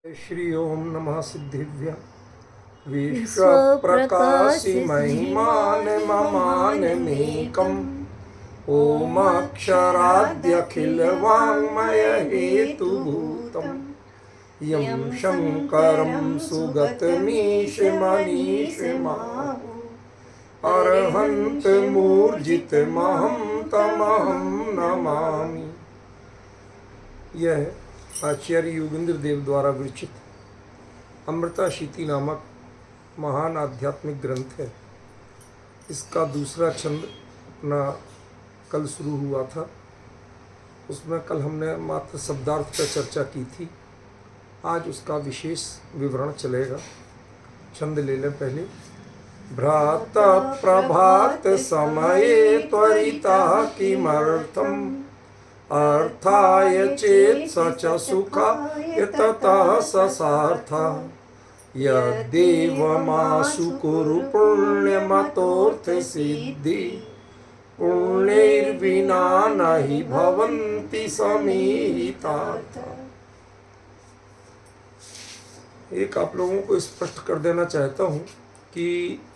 श्री ओम नमः सिद्धिभ्य विश्व प्रकाशि महिमान ममानमेकम् ओम अक्षराद्यखिल वाङ्मय हेतुभूतम् यं शङ्करं सुगतमीशमनीशमाहु अरहन्तमूर्जितमहं तमहं नमामि। यह आचार्य योगेंद्र देव द्वारा विरचित अमृताशीति नामक महान आध्यात्मिक ग्रंथ है। इसका दूसरा छंद अपना कल शुरू हुआ था। उसमें कल हमने मात्र शब्दार्थ पर चर्चा की थी। आज उसका विशेष विवरण चलेगा। छंद ले लें पहले। भ्रात प्रभात समये त्वरिता किमर्थम् अर्थाय चेत् स च सुखाय ततः ससार्था यद्देवमाशु कुरु पुण्यमतोऽर्थ सिद्धि पुण्यैर्विना न हि भवन्ति समीहितार्था। एक आप लोगों को स्पष्ट कर देना चाहता हूँ कि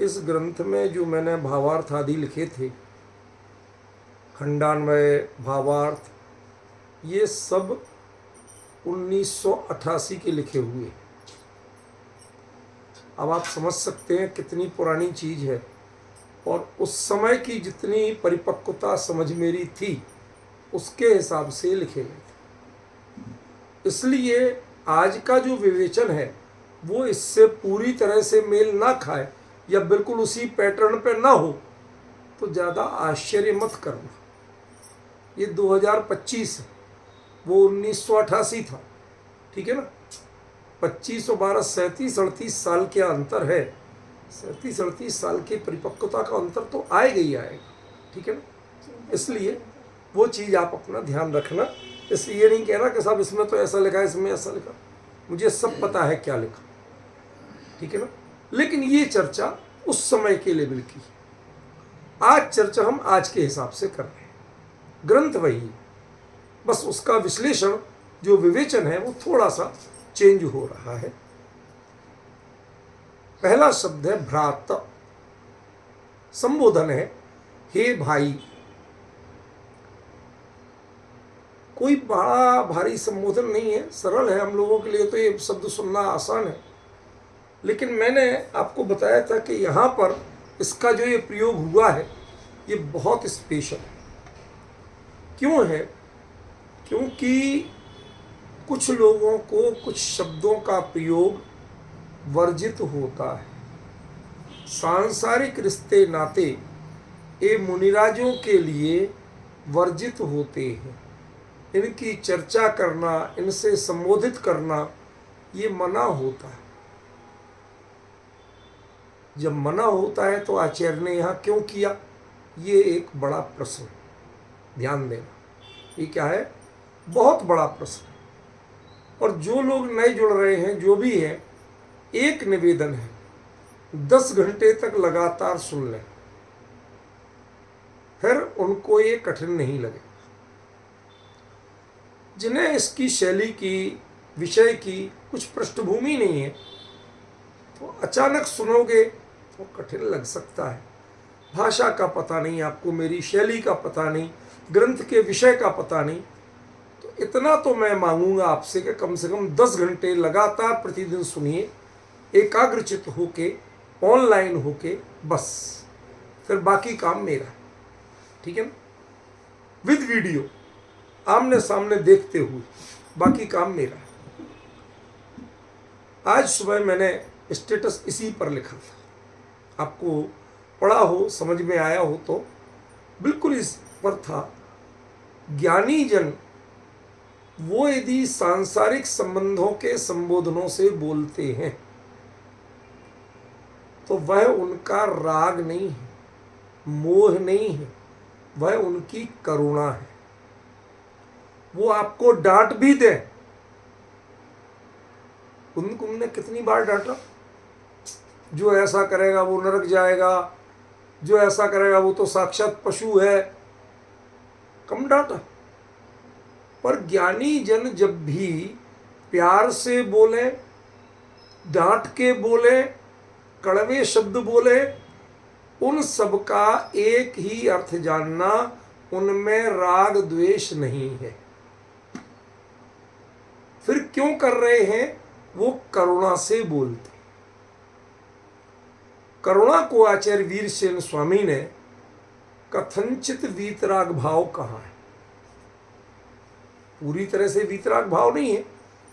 इस ग्रंथ में जो मैंने भावार्थ आदि लिखे थे, खंडान्वय भावार्थ, ये सब 1988 के लिखे हुए। अब आप समझ सकते हैं कितनी पुरानी चीज़ है और उस समय की जितनी परिपक्वता समझ मेरी थी उसके हिसाब से लिखे गए थे। इसलिए आज का जो विवेचन है वो इससे पूरी तरह से मेल ना खाए या बिल्कुल उसी पैटर्न पे ना हो तो ज़्यादा आश्चर्य मत करना। ये 2025 है, वो 1988 था, ठीक है ना। 25 और 12 37-38 साल के अंतर है। 37-38 साल की परिपक्वता का अंतर तो आएगा ही आएगा, ठीक है ना। इसलिए वो चीज़ आप अपना ध्यान रखना। इसलिए ये नहीं कहना कि साहब इसमें तो ऐसा लिखा है, इसमें ऐसा लिखा। मुझे सब पता है क्या लिखा, ठीक है ना। लेकिन ये चर्चा उस समय के लेवल की। आज चर्चा हम आज के हिसाब से कर रहे हैं। ग्रंथ वही है, बस उसका विश्लेषण जो विवेचन है वो थोड़ा सा चेंज हो रहा है। पहला शब्द है भ्रात। संबोधन है हे भाई। कोई बड़ा भारी संबोधन नहीं है, सरल है। हम लोगों के लिए तो ये शब्द सुनना आसान है, लेकिन मैंने आपको बताया था कि यहाँ पर इसका जो ये प्रयोग हुआ है ये बहुत स्पेशल है। क्यों है? क्योंकि कुछ लोगों को कुछ शब्दों का प्रयोग वर्जित होता है। सांसारिक रिश्ते नाते ये मुनिराजों के लिए वर्जित होते हैं। इनकी चर्चा करना, इनसे संबोधित करना ये मना होता है। जब मना होता है तो आचार्य ने यहाँ क्यों किया, ये एक बड़ा प्रश्न, ध्यान देना। ये क्या है? बहुत बड़ा प्रश्न। और जो लोग नए जुड़ रहे हैं, जो भी है, एक निवेदन है, 10 घंटे तक लगातार सुन लें, फिर उनको ये कठिन नहीं लगे। जिन्हें इसकी शैली की, विषय की कुछ पृष्ठभूमि नहीं है, तो अचानक सुनोगे तो कठिन लग सकता है। भाषा का पता नहीं आपको, मेरी शैली का पता नहीं, ग्रंथ के विषय का पता नहीं, तो इतना तो मैं मांगूंगा आपसे कि कम से कम 10 घंटे लगातार प्रतिदिन सुनिए, एकाग्रचित होके, ऑनलाइन होके, बस। फिर बाकी काम मेरा, ठीक है ना, विद वीडियो, आमने सामने देखते हुए, बाकी काम मेरा। आज सुबह मैंने स्टेटस इसी पर लिखा था, आपको पढ़ा हो, समझ में आया हो तो। बिल्कुल इस पर था, ज्ञानी जन वो यदि सांसारिक संबंधों के संबोधनों से बोलते हैं तो वह उनका राग नहीं है, मोह नहीं है, वह उनकी करुणा है। वो आपको डांट भी दें, तुमने कितनी बार डांटा, जो ऐसा करेगा वो नरक जाएगा, जो ऐसा करेगा वो तो साक्षात पशु है, कम डांटा। पर ज्ञानी जन जब भी प्यार से बोले, डांट के बोले, कड़वे शब्द बोले, उन सब का एक ही अर्थ जानना, उनमें राग द्वेष नहीं है। फिर क्यों कर रहे हैं? वो करुणा से बोलते। करुणा को आचार्य वीरसेन स्वामी ने कथनचित वीतराग भाव कहा है। पूरी तरह से वीतराग भाव नहीं है,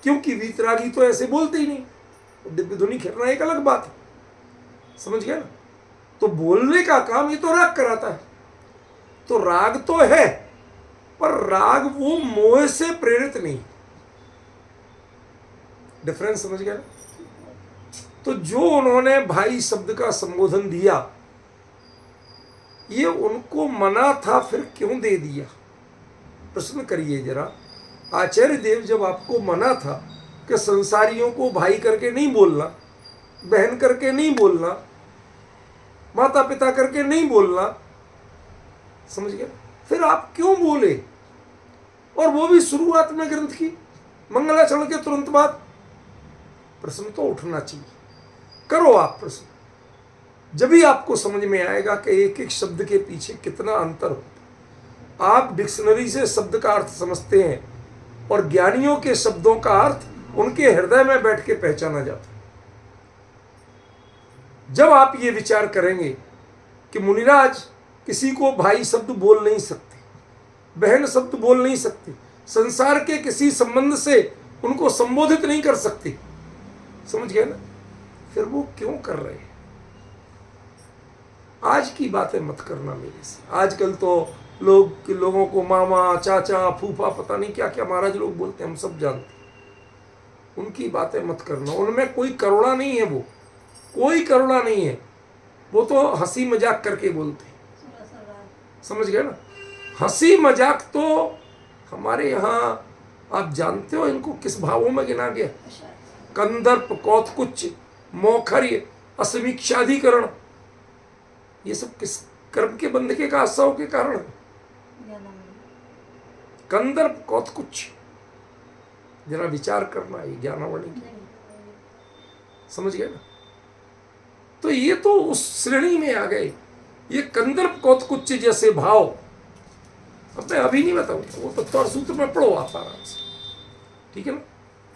क्योंकि वीतरागी तो ऐसे बोलते ही नहीं। दिव्य धुनी खेलना एक अलग बात है, समझ गया ना। तो बोलने का काम ये तो राग कराता है। तो राग तो है, पर राग वो मोह से प्रेरित नहीं। डिफरेंस समझ गया ना। तो जो उन्होंने भाई शब्द का संबोधन दिया, ये उनको मना था, फिर क्यों दे दिया? प्रश्न करिए जरा। आचार्य देव जब आपको मना था कि संसारियों को भाई करके नहीं बोलना, बहन करके नहीं बोलना, माता पिता करके नहीं बोलना, समझ गया, फिर आप क्यों बोले? और वो भी शुरुआत में ग्रंथ की, मंगलाचरण के तुरंत बाद। प्रश्न तो उठना चाहिए। करो आप प्रश्न, जब भी आपको समझ में आएगा कि एक एक शब्द के पीछे कितना अंतर होता। आप डिक्शनरी से शब्द का अर्थ समझते हैं, और ज्ञानियों के शब्दों का अर्थ उनके हृदय में बैठ के पहचाना जाता है। जब आप ये विचार करेंगे कि मुनिराज किसी को भाई शब्द बोल नहीं सकते, बहन शब्द बोल नहीं सकते, संसार के किसी संबंध से उनको संबोधित नहीं कर सकते, समझ गए ना, फिर वो क्यों कर रहे हैं? आज की बातें मत करना मेरे से। आजकल तो लोगों को मामा, चाचा, फूफा, पता नहीं क्या क्या महाराज लोग बोलते हैं, हम सब जानते हैं। उनकी बातें मत करना, उनमें कोई करुणा नहीं है, वो कोई करुणा नहीं है, वो तो हंसी मजाक करके बोलते हैं, समझ गए ना। हंसी मजाक तो हमारे यहाँ आप जानते हो इनको किस भावों में गिना गया? कंदर्प, कौतकुच्च, मौखर्य, असमीक्षाधिकरण, ये सब किस कर्म के बंधके का आशा के कारण है? कंदर्प, कौतकुच्च, जरा विचार करना, ये ज्ञानावली की, समझ गए ना। तो ये तो उस श्रेणी में आ गए, ये कंदर्प कौतकुच्च जैसे भाव। अब मैं अभी नहीं बताऊंगा, वो तत्व सूत्र में पढ़ो आप आराम से, ठीक है ना।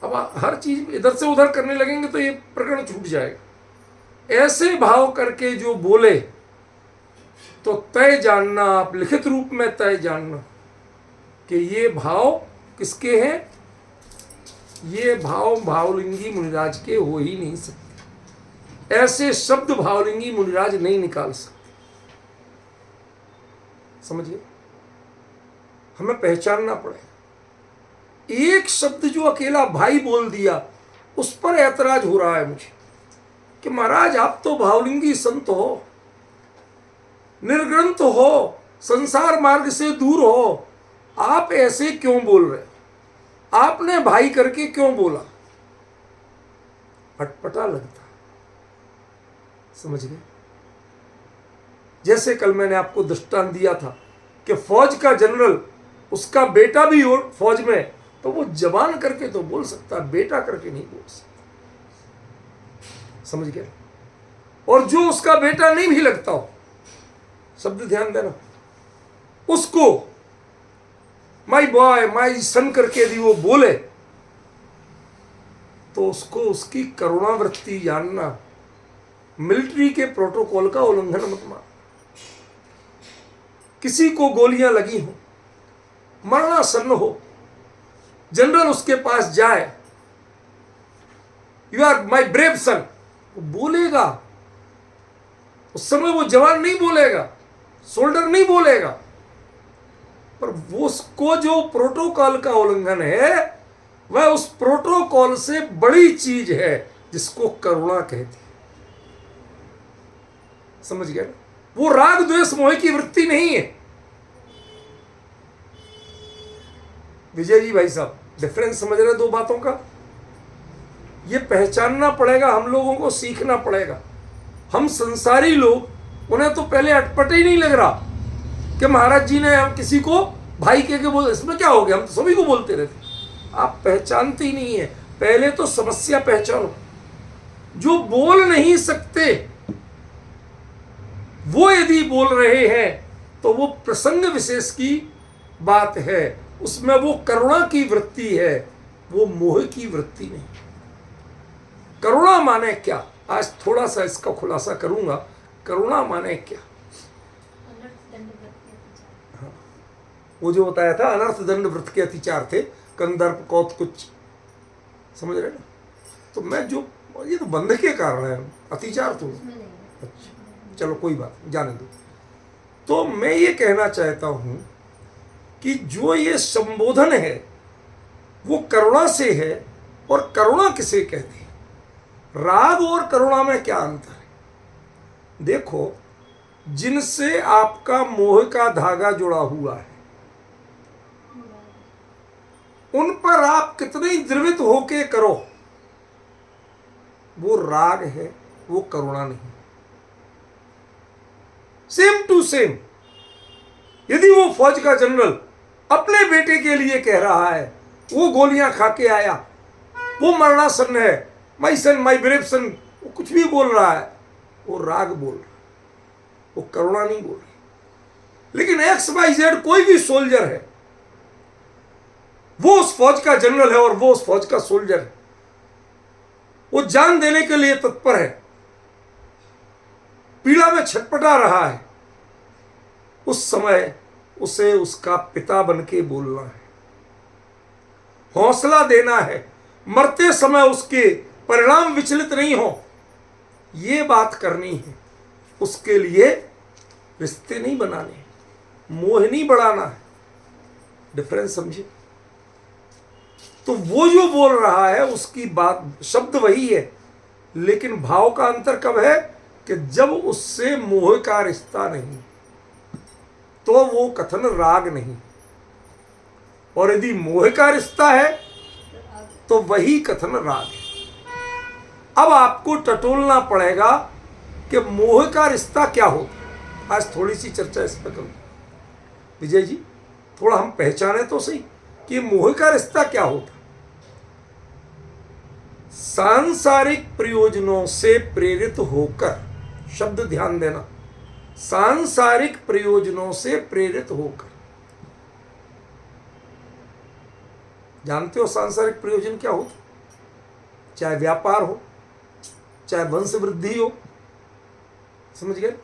अब हर चीज इधर से उधर करने लगेंगे तो ये प्रकरण छूट जाएगा। ऐसे भाव करके जो बोले तो तय जानना, आप लिखित रूप में तय जानना कि ये भाव किसके हैं। ये भाव भावलिंगी मुनिराज के हो ही नहीं सकते। ऐसे शब्द भावलिंगी मुनिराज नहीं निकाल सकते, समझिए। हमें पहचानना पड़ेगा। एक शब्द जो अकेला भाई बोल दिया, उस पर ऐतराज हो रहा है मुझे कि महाराज आप तो भावलिंगी संत हो, निर्ग्रंथ हो, संसार मार्ग से दूर हो, आप ऐसे क्यों बोल रहे? आपने भाई करके क्यों बोला? अटपटा लगता, समझ गए। जैसे कल मैंने आपको दृष्टांत दिया था कि फौज का जनरल, उसका बेटा भी हो फौज में, तो वो जवान करके तो बोल सकता, बेटा करके नहीं बोल सकता, समझ गए। और जो उसका बेटा नहीं भी लगता हो, शब्द ध्यान देना, उसको माई बॉय, माई सन करके भी वो बोले, तो उसको उसकी करुणावृत्ति जानना। मिलिट्री के प्रोटोकॉल का उल्लंघन मत मान। किसी को गोलियां लगी हो, मरणासन्न हो, जनरल उसके पास जाए, यू आर माई ब्रेव सन, वो बोलेगा। उस समय वो जवान नहीं बोलेगा, सोल्डर नहीं बोलेगा, पर वो उसको जो प्रोटोकॉल का उल्लंघन है, वह उस प्रोटोकॉल से बड़ी चीज है जिसको करुणा कहती है, समझ गए। वो राग द्वेष मोह की वृत्ति नहीं है। विजय जी भाई साहब, डिफरेंस समझ रहे दो बातों का? ये पहचानना पड़ेगा, हम लोगों को सीखना पड़ेगा। हम संसारी लोग, उन्हें तो पहले अटपटे ही नहीं लग रहा कि महाराज जी ने हम किसी को भाई कह के बोल, इसमें क्या हो गया, हम तो सभी को बोलते रहते। आप पहचानते ही नहीं है। पहले तो समस्या पहचानो। जो बोल नहीं सकते वो यदि बोल रहे हैं तो वो प्रसंग विशेष की बात है, उसमें वो करुणा की वृत्ति है, वो मोह की वृत्ति नहीं। करुणा माने क्या, आज थोड़ा सा इसका खुलासा करूंगा। करुणा माने क्या? हाँ, वो जो बताया था अनर्थ दंड व्रत के अतिचार थे, कंदर्प कौत कुछ, समझ रहे ना? तो मैं जो ये तो बंध के कारण है, अतिचार तो अच्छा चलो कोई बात नहीं, जाने दो। तो मैं ये कहना चाहता हूं कि जो ये संबोधन है वो करुणा से है। और करुणा किसे कहते हैं? राग और करुणा में क्या अंतर है? देखो, जिनसे आपका मोह का धागा जुड़ा हुआ है उन पर आप कितने द्रवित होके करो, वो राग है, वो करुणा नहीं। Same to same. यदि वो फौज का जनरल अपने बेटे के लिए कह रहा है, वो गोलियां खा के आया, वो मरणासन है, माई सन माई ब्रेव सन, वो कुछ भी बोल रहा है, वो राग बोल रहा है, वो करुणा नहीं बोल रही। लेकिन XYZ कोई भी सोल्जर है, वो उस फौज का जनरल है और वो उस फौज का सोल्जर है, वो जान देने के लिए तत्पर है, पीड़ा में छटपटा रहा है। उस समय उसे उसका पिता बन के बोलना है, हौसला देना है, मरते समय उसके परिणाम विचलित नहीं हो, ये बात करनी है। उसके लिए रिश्ते नहीं बनाने, मोह नहीं बढ़ाना है। डिफरेंस समझे? तो वो जो बोल रहा है उसकी बात, शब्द वही है, लेकिन भाव का अंतर कब है कि जब उससे मोह का रिश्ता नहीं, तो वो कथन राग नहीं। और यदि मोह का रिश्ता है तो वही कथन राग है। अब आपको टटोलना पड़ेगा कि मोह का रिश्ता क्या होता है। आज थोड़ी सी चर्चा इस पर करूं। विजय जी, थोड़ा हम पहचाने तो सही कि मोह का रिश्ता क्या होता है। सांसारिक प्रयोजनों से प्रेरित होकर, शब्द ध्यान देना, सांसारिक प्रयोजनों से प्रेरित होकर। जानते हो सांसारिक प्रयोजन क्या होता? चाहे व्यापार हो, चाहे वंश वृद्धि हो, समझ गए,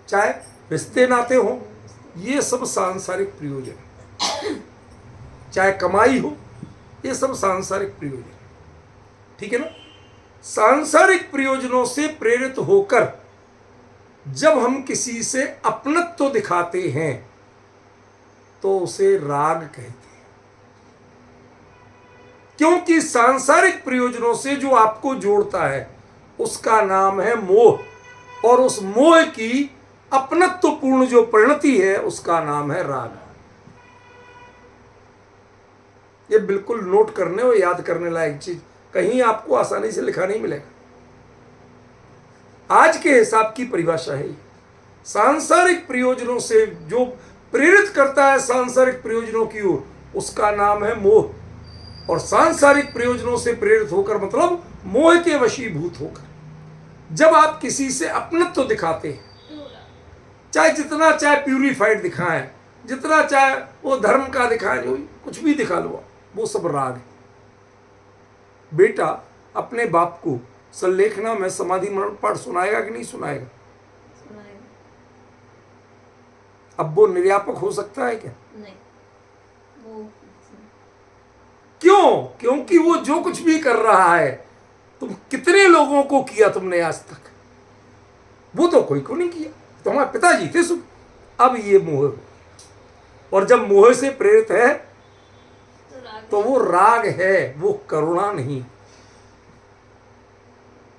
चाहे रिश्ते नाते हो, ये सब सांसारिक प्रयोजन। चाहे कमाई हो, ये सब सांसारिक प्रयोजन। ठीक है ना? सांसारिक प्रयोजनों से प्रेरित होकर जब हम किसी से अपनत्व दिखाते हैं तो उसे राग कहते हैं। क्योंकि सांसारिक प्रयोजनों से जो आपको जोड़ता है उसका नाम है मोह, और उस मोह की अपनत्वपूर्ण जो परिणति है उसका नाम है राग। ये बिल्कुल नोट करने और याद करने लायक चीज, कहीं आपको आसानी से लिखा नहीं मिलेगा। आज के हिसाब की परिभाषा है। सांसारिक प्रयोजनों से जो प्रेरित करता है सांसारिक प्रयोजनों की ओर, उसका नाम है मोह। और सांसारिक प्रयोजनों से प्रेरित होकर मतलब मोह के वशीभूत होकर जब आप किसी से अपनत्व दिखाते हैं, चाहे जितना चाहे प्यूरिफाइड दिखाएं, जितना चाहे वो धर्म का दिखाएं, जो कुछ भी दिखा लो, वो सब राग है। बेटा अपने बाप को सल्लेखना में समाधि मरण पाठ सुनाएगा कि नहीं सुनाएगा? अब वो निर्यापक हो सकता है क्या? नहीं। क्यों? क्योंकि वो जो कुछ भी कर रहा है, तुम कितने लोगों को किया तुमने आज तक? वो तो कोई को नहीं किया, तुम्हारे पिताजी थे सुख। अब ये मोह, और जब मोह से प्रेरित है तो वो राग है, वो करुणा नहीं।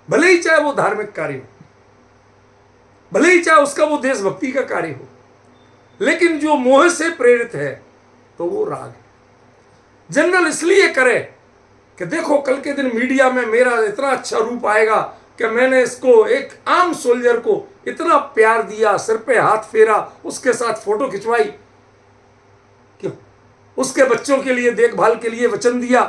भले ही चाहे वो धार्मिक कार्य हो, भले ही चाहे उसका वो देशभक्ति का कार्य हो, लेकिन जो मोह से प्रेरित है तो वो राग है। जनरल इसलिए करे कि देखो कल के दिन मीडिया में मेरा इतना अच्छा रूप आएगा कि मैंने इसको, एक आम सोल्जर को इतना प्यार दिया, सिर पे हाथ फेरा, उसके साथ फोटो खिंचवाई, क्यों? उसके बच्चों के लिए देखभाल के लिए वचन दिया,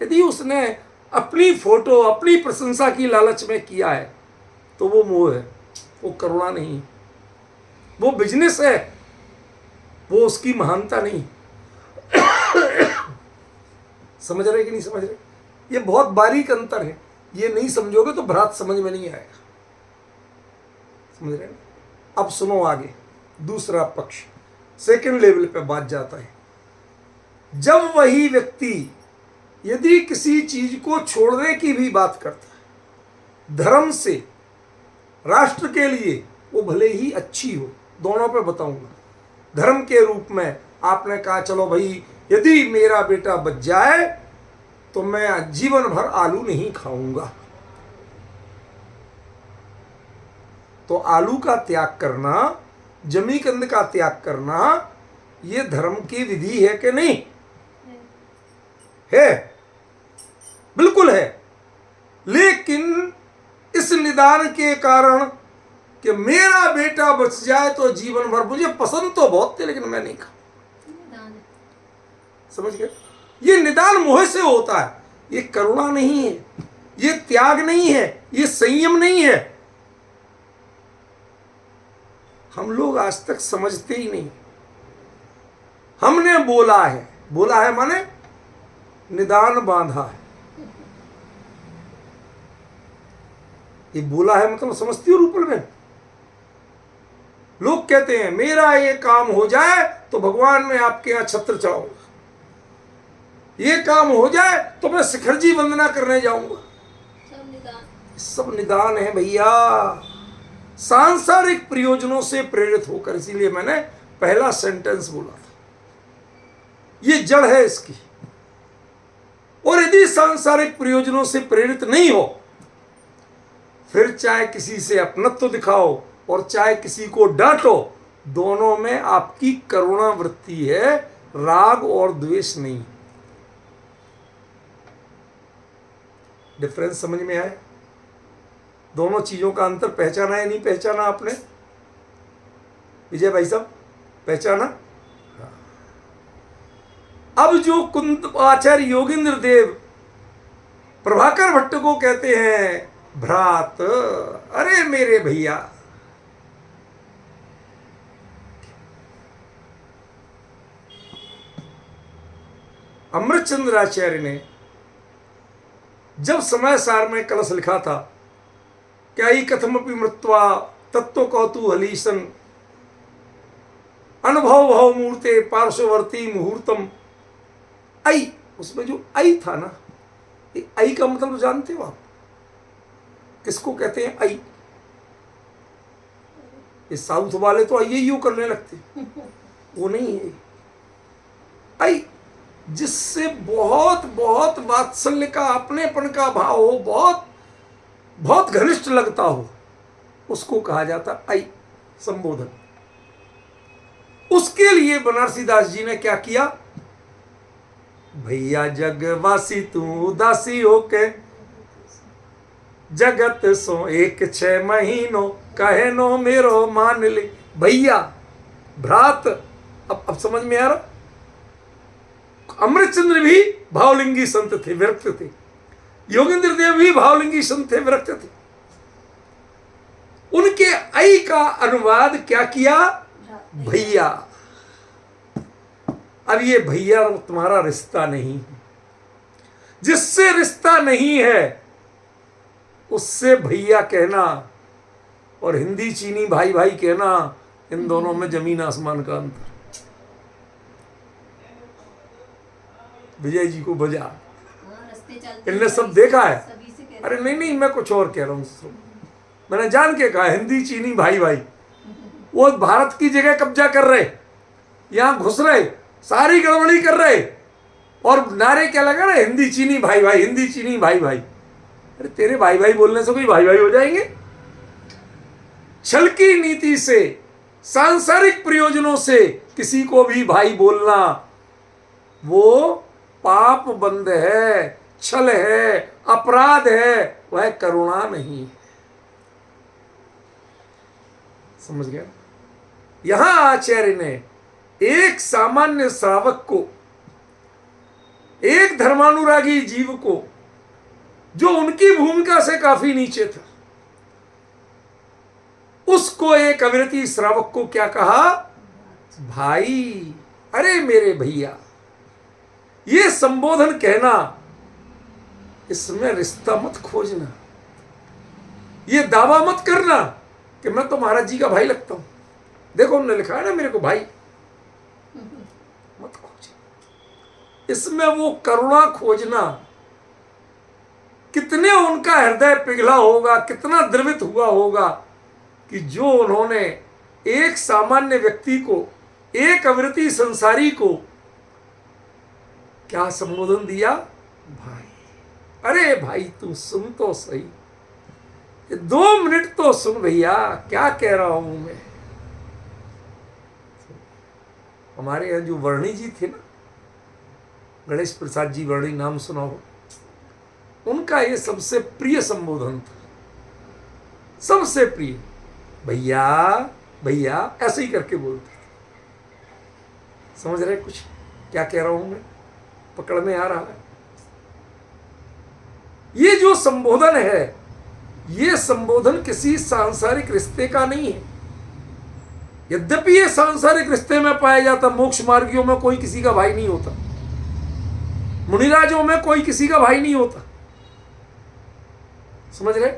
यदि उसने अपनी फोटो अपनी प्रशंसा की लालच में किया है तो वो मोह है, वो करुणा नहीं है, वो बिजनेस है, वो उसकी महानता नहीं। समझ रहे कि नहीं समझ रहे? ये बहुत बारीक अंतर है, ये नहीं समझोगे तो भ्रात समझ में नहीं आएगा। समझ रहे हैं? अब सुनो आगे, दूसरा पक्ष, सेकंड लेवल पे बात जाता है। जब वही व्यक्ति यदि किसी चीज को छोड़ने की भी बात करता है धर्म से, राष्ट्र के लिए, वो भले ही अच्छी हो, दोनों पे बताऊंगा। धर्म के रूप में आपने कहा चलो भाई यदि मेरा बेटा बच जाए तो मैं जीवन भर आलू नहीं खाऊंगा, तो आलू का त्याग करना, जमीकंद का त्याग करना, ये धर्म की विधि है कि नहीं? है, बिल्कुल है। लेकिन इस निदान के कारण कि मेरा बेटा बच जाए तो जीवन भर, मुझे पसंद तो बहुत थे लेकिन मैं नहीं खा, समझ गए? ये निदान मोह से होता है, ये करुणा नहीं है, ये त्याग नहीं है, ये संयम नहीं है। हम लोग आज तक समझते ही नहीं। हमने बोला है माने निदान बांधा है, ये बोला है मतलब समझती हो रूपल में? लोग कहते हैं मेरा ये काम हो जाए तो भगवान मैं आपके यहां छत्र चढ़ाऊंगा, ये काम हो जाए तो मैं शिखरजी वंदना करने जाऊंगा। सब निदान है भैया, सांसारिक प्रयोजनों से प्रेरित होकर। इसीलिए मैंने पहला सेंटेंस बोला था, ये जड़ है इसकी। और यदि सांसारिक प्रयोजनों से प्रेरित नहीं हो, फिर चाहे किसी से अपनत्व दिखाओ और चाहे किसी को डांटो, दोनों में आपकी करुणा वृत्ति है, राग और द्वेष नहीं। डिफरेंस समझ में आए? दोनों चीजों का अंतर पहचाना है नहीं पहचाना आपने? विजय भाई साहब पहचाना? अब जो कुंत आचार्य योगेंद्र देव प्रभाकर भट्ट को कहते हैं भ्रात, अरे मेरे भैया, अमृतचंद्र आचार्य ने जब समय सार में कलश लिखा था, क्या ही कथमपि मृत्वा तत्व कौतूहलीसन अनुभव भव मूर्ते पार्श्ववर्ती मुहूर्तम, आई, उसमें जो आई था ना, ये आई का मतलब जानते हो आप? किसको कहते हैं आई? ये साउथ वाले तो आइए यूं करने लगते, वो नहीं है। आई जिससे बहुत बहुत वात्सल्य का, अपनेपन का भाव हो, बहुत बहुत घनिष्ठ लगता हो, उसको कहा जाता आई संबोधन। उसके लिए बनारसी दास जी ने क्या किया? भैया जगवासी तू उदासी होके, जगत सो एक 6 महीनों कहे नो मेरो मान ले। भैया भ्रात, अब समझ में आ रहा? अमृतचंद्र भी भावलिंगी संत थे, विरक्त थे। योगेंद्र देव भी भावलिंगी संत थे, विरक्त थे। उनके आई का अनुवाद क्या किया? भैया। अब ये भैया तुम्हारा रिश्ता नहीं है, जिससे रिश्ता नहीं है उससे भैया कहना और हिंदी चीनी भाई भाई कहना, इन दोनों में जमीन आसमान का अंतर। विजय जी को बजा, इनने सब देखा है। अरे नहीं, मैं कुछ और कह रहा हूँ, मैंने जान के कहा हिंदी चीनी भाई भाई। वो भारत की जगह कब्जा कर रहे, यहां घुस रहे, सारी गड़बड़ी कर रहे, और नारे क्या लगा रहे? हिंदी चीनी भाई भाई, हिंदी चीनी भाई भाई। अरे तेरे भाई भाई बोलने से कोई भाई भाई हो जाएंगे? छल की नीति से, सांसारिक प्रयोजनों से किसी को भी भाई बोलना वो पाप बंद है, छल है, अपराध है, वह करुणा नहीं। समझ गया? यहां आचार्य ने एक सामान्य श्रावक को एक धर्मानुरागी जीव को जो उनकी भूमिका से काफी नीचे था, उसको एक अविरति श्रावक को क्या कहा? भाई, अरे मेरे भैया। ये संबोधन कहना, इसमें रिश्ता मत खोजना, ये दावा मत करना कि मैं तो महाराज जी का भाई लगता हूं। देखो उन्होंने लिखा है ना मेरे को भाई, मत खोज। इसमें वो करुणा खोजना, कितने उनका हृदय पिघला होगा, कितना द्रवित हुआ होगा कि जो उन्होंने एक सामान्य व्यक्ति को, एक अविरति संसारी को क्या संबोधन दिया? भाई। अरे भाई तू सुन तो सही, 2 मिनट तो सुन भैया, क्या कह रहा हूं मैं। हमारे यहां जो वर्णी जी थे ना, गणेश प्रसाद जी वर्णी, नाम सुना हो, उनका ये सबसे प्रिय संबोधन था, सबसे प्रिय। भैया भैया ऐसे ही करके बोलते थे। समझ रहे कुछ क्या कह रहा हूं मैं? पकड़ में आ रहा है? ये जो संबोधन है, ये संबोधन किसी सांसारिक रिश्ते का नहीं है। यद्यपि ये सांसारिक रिश्ते में पाया जाता, मोक्ष मार्गियों में कोई किसी का भाई नहीं होता, मुनिराजों में कोई किसी का भाई नहीं होता। समझ रहे?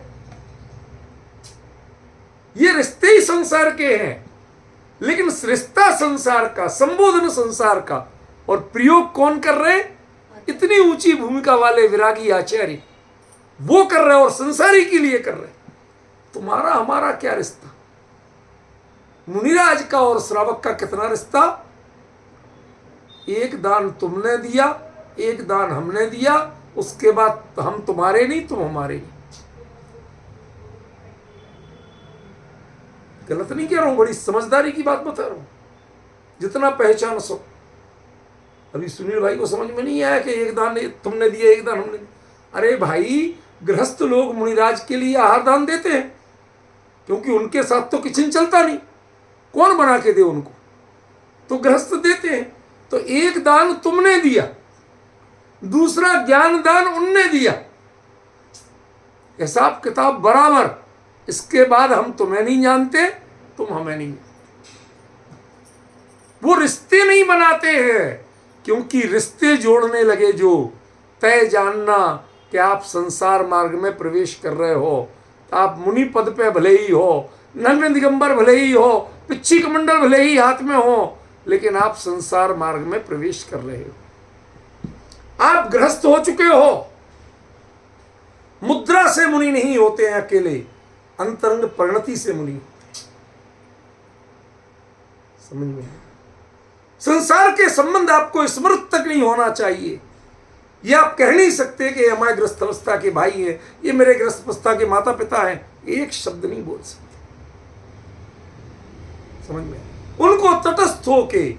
ये रिश्ते ही संसार के हैं, लेकिन रिश्ता संसार का, संबोधन संसार का, और प्रयोग कौन कर रहे? इतनी ऊंची भूमिका वाले विरागी आचार्य वो कर रहे और संसारी के लिए कर रहे। तुम्हारा हमारा क्या रिश्ता? मुनिराज का और श्रावक का कितना रिश्ता? एक दान तुमने दिया, एक दान हमने दिया, उसके बाद हम तुम्हारे नहीं, तुम हमारे नहीं। गलत नहीं कह रहा हूं, बड़ी समझदारी की बात बता रहा हूं, जितना पहचान सो। अभी सुनील भाई को समझ में नहीं आया कि एक दान तुमने दिया, एक दान हमने दिया। अरे भाई, गृहस्थ लोग मुनिराज के लिए आहार दान देते हैं, क्योंकि उनके साथ तो किचन चलता नहीं, कौन बना के दे उनको, तो गृहस्थ देते हैं। तो एक दान तुमने दिया, दूसरा ज्ञान दान उनने दिया, हिसाब किताब बराबर। इसके बाद हम तुम्हें नहीं जानते, तुम हमें नहीं जानते। वो रिश्ते नहीं बनाते हैं, क्योंकि रिश्ते जोड़ने लगे जो, तय जानना कि आप संसार मार्ग में प्रवेश कर रहे हो। आप मुनि पद पे भले ही हो, नग्न दिगंबर भले ही हो, पिच्छी कमंडल भले ही हाथ में हो, लेकिन आप संसार मार्ग में प्रवेश कर रहे हो। आप गृहस्थ हो चुके हो। मुद्रा से मुनि नहीं होते हैं अकेले, अंतरंग परिणति से मुनि होते हैं। समझ में? संसार के संबंध आपको स्मृत तक नहीं होना चाहिए। ये आप कह नहीं सकते कि हमारे गृहस्थ अवस्था के भाई हैं, ये मेरे गृहस्थ अवस्था के माता पिता हैं, एक शब्द नहीं बोल सकते। समझ में? उनको तटस्थ होके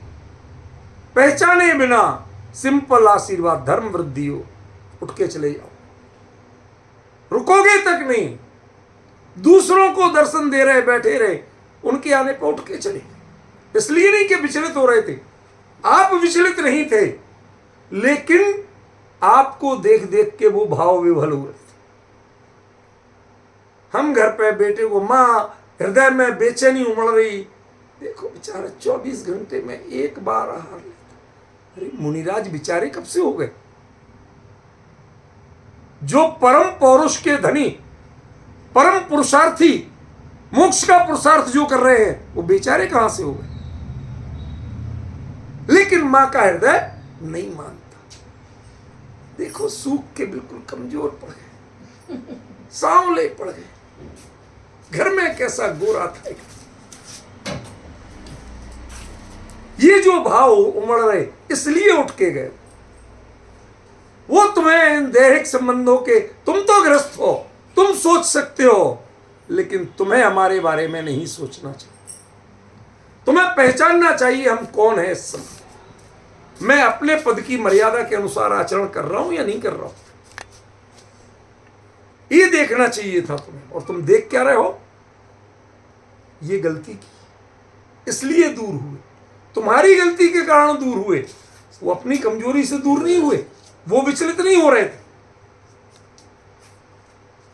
पहचाने बिना सिंपल आशीर्वाद, धर्म वृद्धि हो, उठ के चले जाओ, रुकोगे तक नहीं। दूसरों को दर्शन दे रहे बैठे रहे, उनके आने पर उठ के चले। इसलिए नहीं कि विचलित हो रहे थे, आप विचलित नहीं थे, लेकिन आपको देख देख के वो भाव विभल हो रहे थे। हम घर पे बेटे को, माँ हृदय में बेचैनी उमड़ रही, देखो बेचारा 24 घंटे में एक बार आहार लेता। अरे मुनिराज बेचारे कब से हो गए? जो परम पौरुष के धनी, परम पुरुषार्थी, मोक्ष का पुरुषार्थ जो कर रहे हैं, वो बेचारे कहां से हो गए? लेकिन मां का हृदय नहीं मानता। देखो सूख के बिल्कुल कमजोर पड़ गए, सांवले पड़ गए, घर में कैसा गोरा था। ये जो भाव उमड़ रहे, इसलिए उठ के गए। वो तुम्हें इन दैहिक संबंधों के, तुम तो ग्रस्त हो, तुम सोच सकते हो, लेकिन तुम्हें हमारे बारे में नहीं सोचना चाहिए। तुम्हें पहचानना चाहिए हम कौन है इस समय। मैं अपने पद की मर्यादा के अनुसार आचरण कर रहा हूं या नहीं कर रहा हूं, ये देखना चाहिए था तुम्हें। और तुम देख क्या रहे हो? ये गलती की, इसलिए दूर हुए, तुम्हारी गलती के कारण दूर हुए। वो अपनी कमजोरी से दूर नहीं हुए, वो विचलित नहीं हो रहे थे।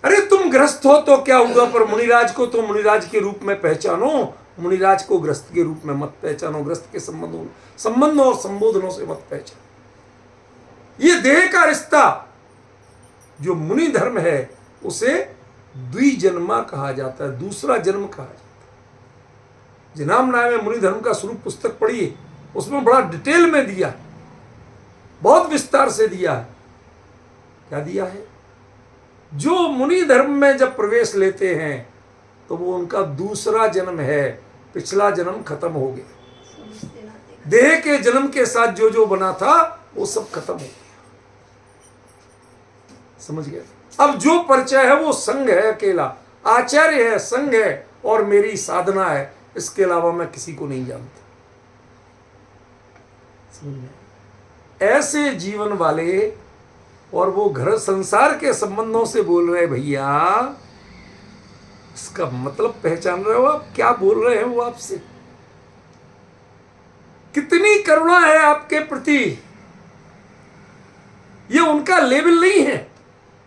अरे तुम ग्रस्त हो तो क्या हुआ, पर मुनिराज को तो मुनिराज के रूप में पहचानो, मुनिराज को ग्रस्त के रूप में मत पहचानो, ग्रस्त के संबंधों और संबोधनों से मत पहचानो। ये देह का रिश्ता जो मुनि धर्म है उसे द्विजन्मा कहा जाता है, दूसरा जन्म कहा जाता है। जिनाम नाम में मुनि धर्म का स्वरूप पुस्तक पढ़िए, उसमें बड़ा डिटेल में दिया, बहुत विस्तार से दिया है। क्या दिया है? जो मुनि धर्म में जब प्रवेश लेते हैं तो वो उनका दूसरा जन्म है, पिछला जन्म खत्म हो गया। देह के जन्म के साथ जो जो बना था वो सब खत्म हो गया। समझ गए? अब जो परिचय है वो संग है, अकेला आचार्य है, संग है और मेरी साधना है, इसके अलावा मैं किसी को नहीं जानता। समझ गए? ऐसे जीवन वाले, और वो घर संसार के संबंधों से बोल रहे भैया, इसका मतलब पहचान रहे हो आप? क्या बोल रहे हैं वो आपसे? कितनी करुणा है आपके प्रति। ये उनका लेवल नहीं है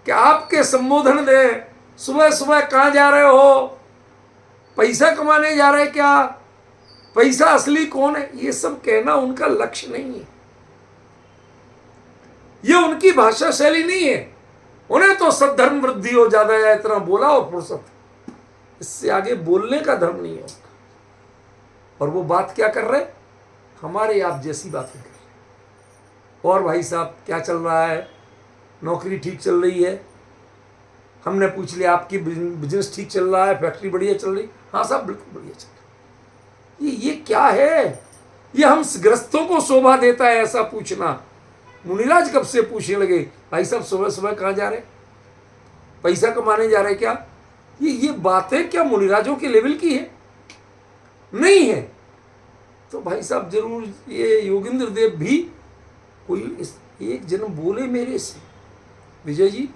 कि आपके संबोधन दे, सुबह सुबह कहां जा रहे हो, पैसा कमाने जा रहे क्या, पैसा असली कौन है, ये सब कहना उनका लक्ष्य नहीं है। ये उनकी भाषा शैली नहीं है। उन्हें तो सद्धर्म वृद्धि हो, ज्यादा या इतना बोला और फुर्सत, इससे आगे बोलने का धर्म नहीं है उनका। और वो बात क्या कर रहे? हमारे आप जैसी बातें कर रहे। और भाई साहब क्या चल रहा है? नौकरी ठीक चल रही है? हमने पूछ लिया आपकी बिजनेस ठीक चल रहा है, फैक्ट्री बढ़िया चल रही? हाँ साहब बिल्कुल बढ़िया चल रही। ये क्या है? ये हम ग्रस्तों को शोभा देता है ऐसा पूछना। मुनिराज कब से पूछने लगे भाई साहब सुबह सुबह कहाँ जा रहे, पैसा कमाने जा रहे क्या? ये बातें क्या मुनिराजों के लेवल की है? नहीं है। तो भाई साहब जरूर ये योगेंद्र देव भी कोई एक जन बोले मेरे से, विजय जी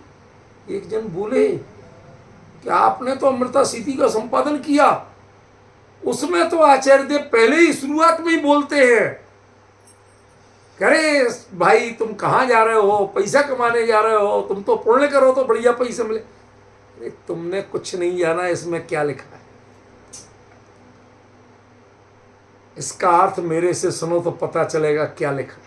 एक जन बोले कि आपने तो अमृता सीति का संपादन किया, उसमें तो आचार्य देव पहले ही शुरुआत में ही बोलते हैं, अरे भाई तुम कहाँ जा रहे हो, पैसा कमाने जा रहे हो, तुम तो पुण्य करो तो बढ़िया पैसे मिले। अरे तुमने कुछ नहीं जाना इसमें क्या लिखा है, इसका अर्थ मेरे से सुनो तो पता चलेगा क्या लिखा है।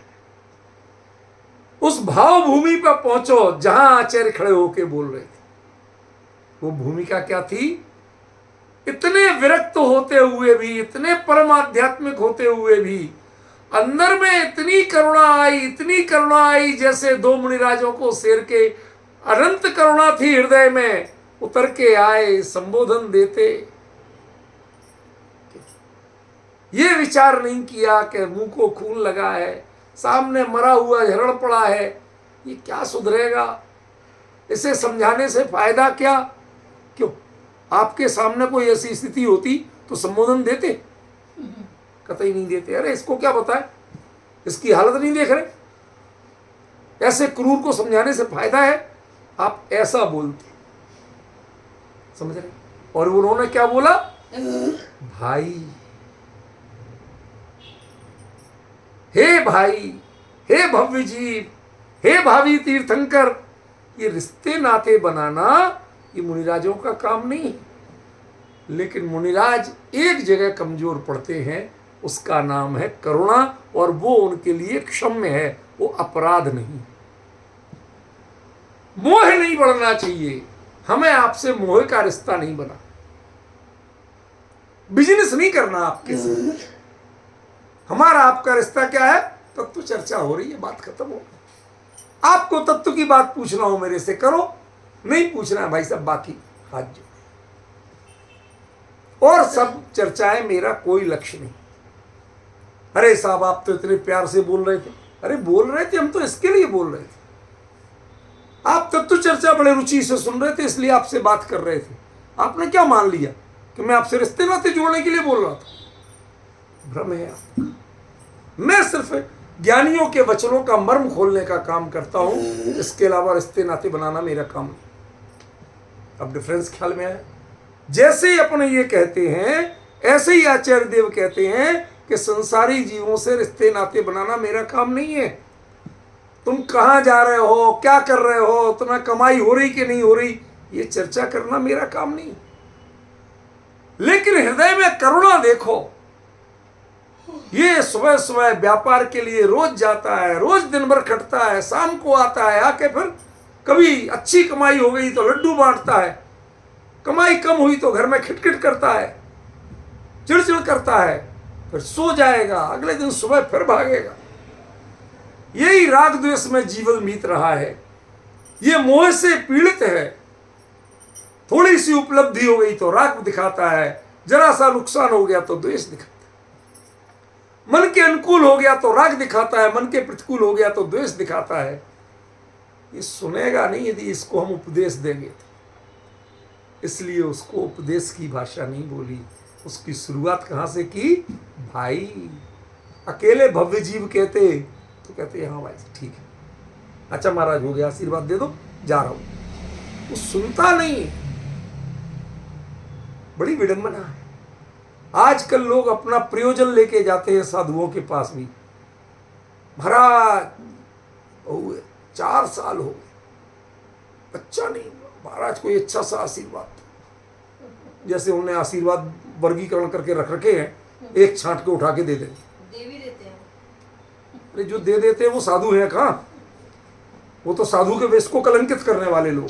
उस भाव भूमि पर पहुंचो जहां आचार्य खड़े होके बोल रहे थे। वो भूमिका क्या थी? इतने विरक्त होते हुए भी, इतने परम आध्यात्मिक होते हुए भी अंदर में इतनी करुणा आई, इतनी करुणा आई, जैसे दो मुनिराजों को शेर के अनंत करुणा थी हृदय में, उतर के आए, संबोधन देते। ये विचार नहीं किया कि मुंह को खून लगा है, सामने मरा हुआ झरण पड़ा है, ये क्या सुधरेगा, इसे समझाने से फायदा क्या? क्यों? आपके सामने कोई ऐसी स्थिति होती तो संबोधन देते? कतई नहीं देते। अरे इसको क्या बताए, इसकी हालत नहीं देख रहे, ऐसे क्रूर को समझाने से फायदा है, आप ऐसा बोलते। समझ रहे? और उन्होंने क्या बोला? भाई, हे भाई, हे भव्य जीव, हे भावी तीर्थंकर, ये रिश्ते नाते बनाना ये मुनिराजों का काम नहीं है। लेकिन मुनिराज एक जगह कमजोर पड़ते हैं, उसका नाम है करुणा, और वो उनके लिए क्षम्य है, वो अपराध नहीं। मोह नहीं बढ़ना चाहिए, हमें आपसे मोह का रिश्ता नहीं बना, बिजनेस नहीं करना आपके साथ। हमारा आपका रिश्ता क्या है? तत्व चर्चा हो रही है, बात खत्म हो। आपको तत्व की बात पूछना हो मेरे से करो, नहीं पूछना है भाई साहब बाकी हाथ जोड़ो। और सब चर्चाएं मेरा कोई लक्ष्य नहीं। अरे साहब आप तो इतने प्यार से बोल रहे थे, अरे बोल रहे थे, हम तो इसके लिए बोल रहे थे। आप तत्व चर्चा बड़े रुचि से सुन रहे थे, इसलिए आपसे बात कर रहे थे। आपने क्या मान लिया कि मैं आपसे रिश्ते नाते जोड़ने के लिए बोल रहा था? भ्रम है आपका। मैं सिर्फ ज्ञानियों के वचनों का मर्म खोलने का काम करता हूं, इसके अलावा रिश्ते नाते बनाना मेरा काम नहीं। अब डिफरेंस ख्याल में आया? जैसे ही अपने ये कहते हैं, ऐसे ही आचार्य देव कहते हैं कि संसारी जीवों से रिश्ते नाते बनाना मेरा काम नहीं है। तुम कहाँ जा रहे हो, क्या कर रहे हो, तुम्हें कमाई हो रही कि नहीं हो रही, ये चर्चा करना मेरा काम नहीं। लेकिन हृदय में करुणा देखो। ये सुबह सुबह व्यापार के लिए रोज जाता है, रोज दिन भर खटता है, शाम को आता है, आके फिर कभी अच्छी कमाई हो गई तो लड्डू बांटता है, कमाई कम हुई तो घर में खिटखिट करता है, चिड़चिड़ करता है, फिर सो जाएगा, अगले दिन सुबह फिर भागेगा। यही राग द्वेष में जीवन बीत रहा है। ये मोह से पीड़ित है। थोड़ी सी उपलब्धि हो गई तो राग दिखाता है, जरा सा नुकसान हो गया तो द्वेष दिखाता है। मन के अनुकूल हो गया तो राग दिखाता है, मन के प्रतिकूल हो गया तो द्वेष दिखाता है। ये सुनेगा नहीं यदि इसको हम उपदेश देंगे तो। इसलिए उसको उपदेश की भाषा नहीं बोली। उसकी शुरुआत कहाँ से की? भाई अकेले भव्य जीव कहते तो कहते हाँ भाई ठीक है, अच्छा महाराज हो गया, आशीर्वाद दे दो, जा रहा हूं। वो सुनता नहीं। बड़ी विडंबना है। आजकल लोग अपना प्रयोजन लेके जाते हैं साधुओं के पास भी। महाराज 4 साल हो गए, बच्चा नहीं, महाराज कोई अच्छा सा आशीर्वाद दो। जैसे उन्हें आशीर्वाद वर्गीकरण करके रख रखे हैं, एक छांट के उठा के दे देंगे। देवी देते हैं। अरे जो दे देते हैं वो साधु है कहाँ? वो तो साधु के वेश को कलंकित करने वाले लोग।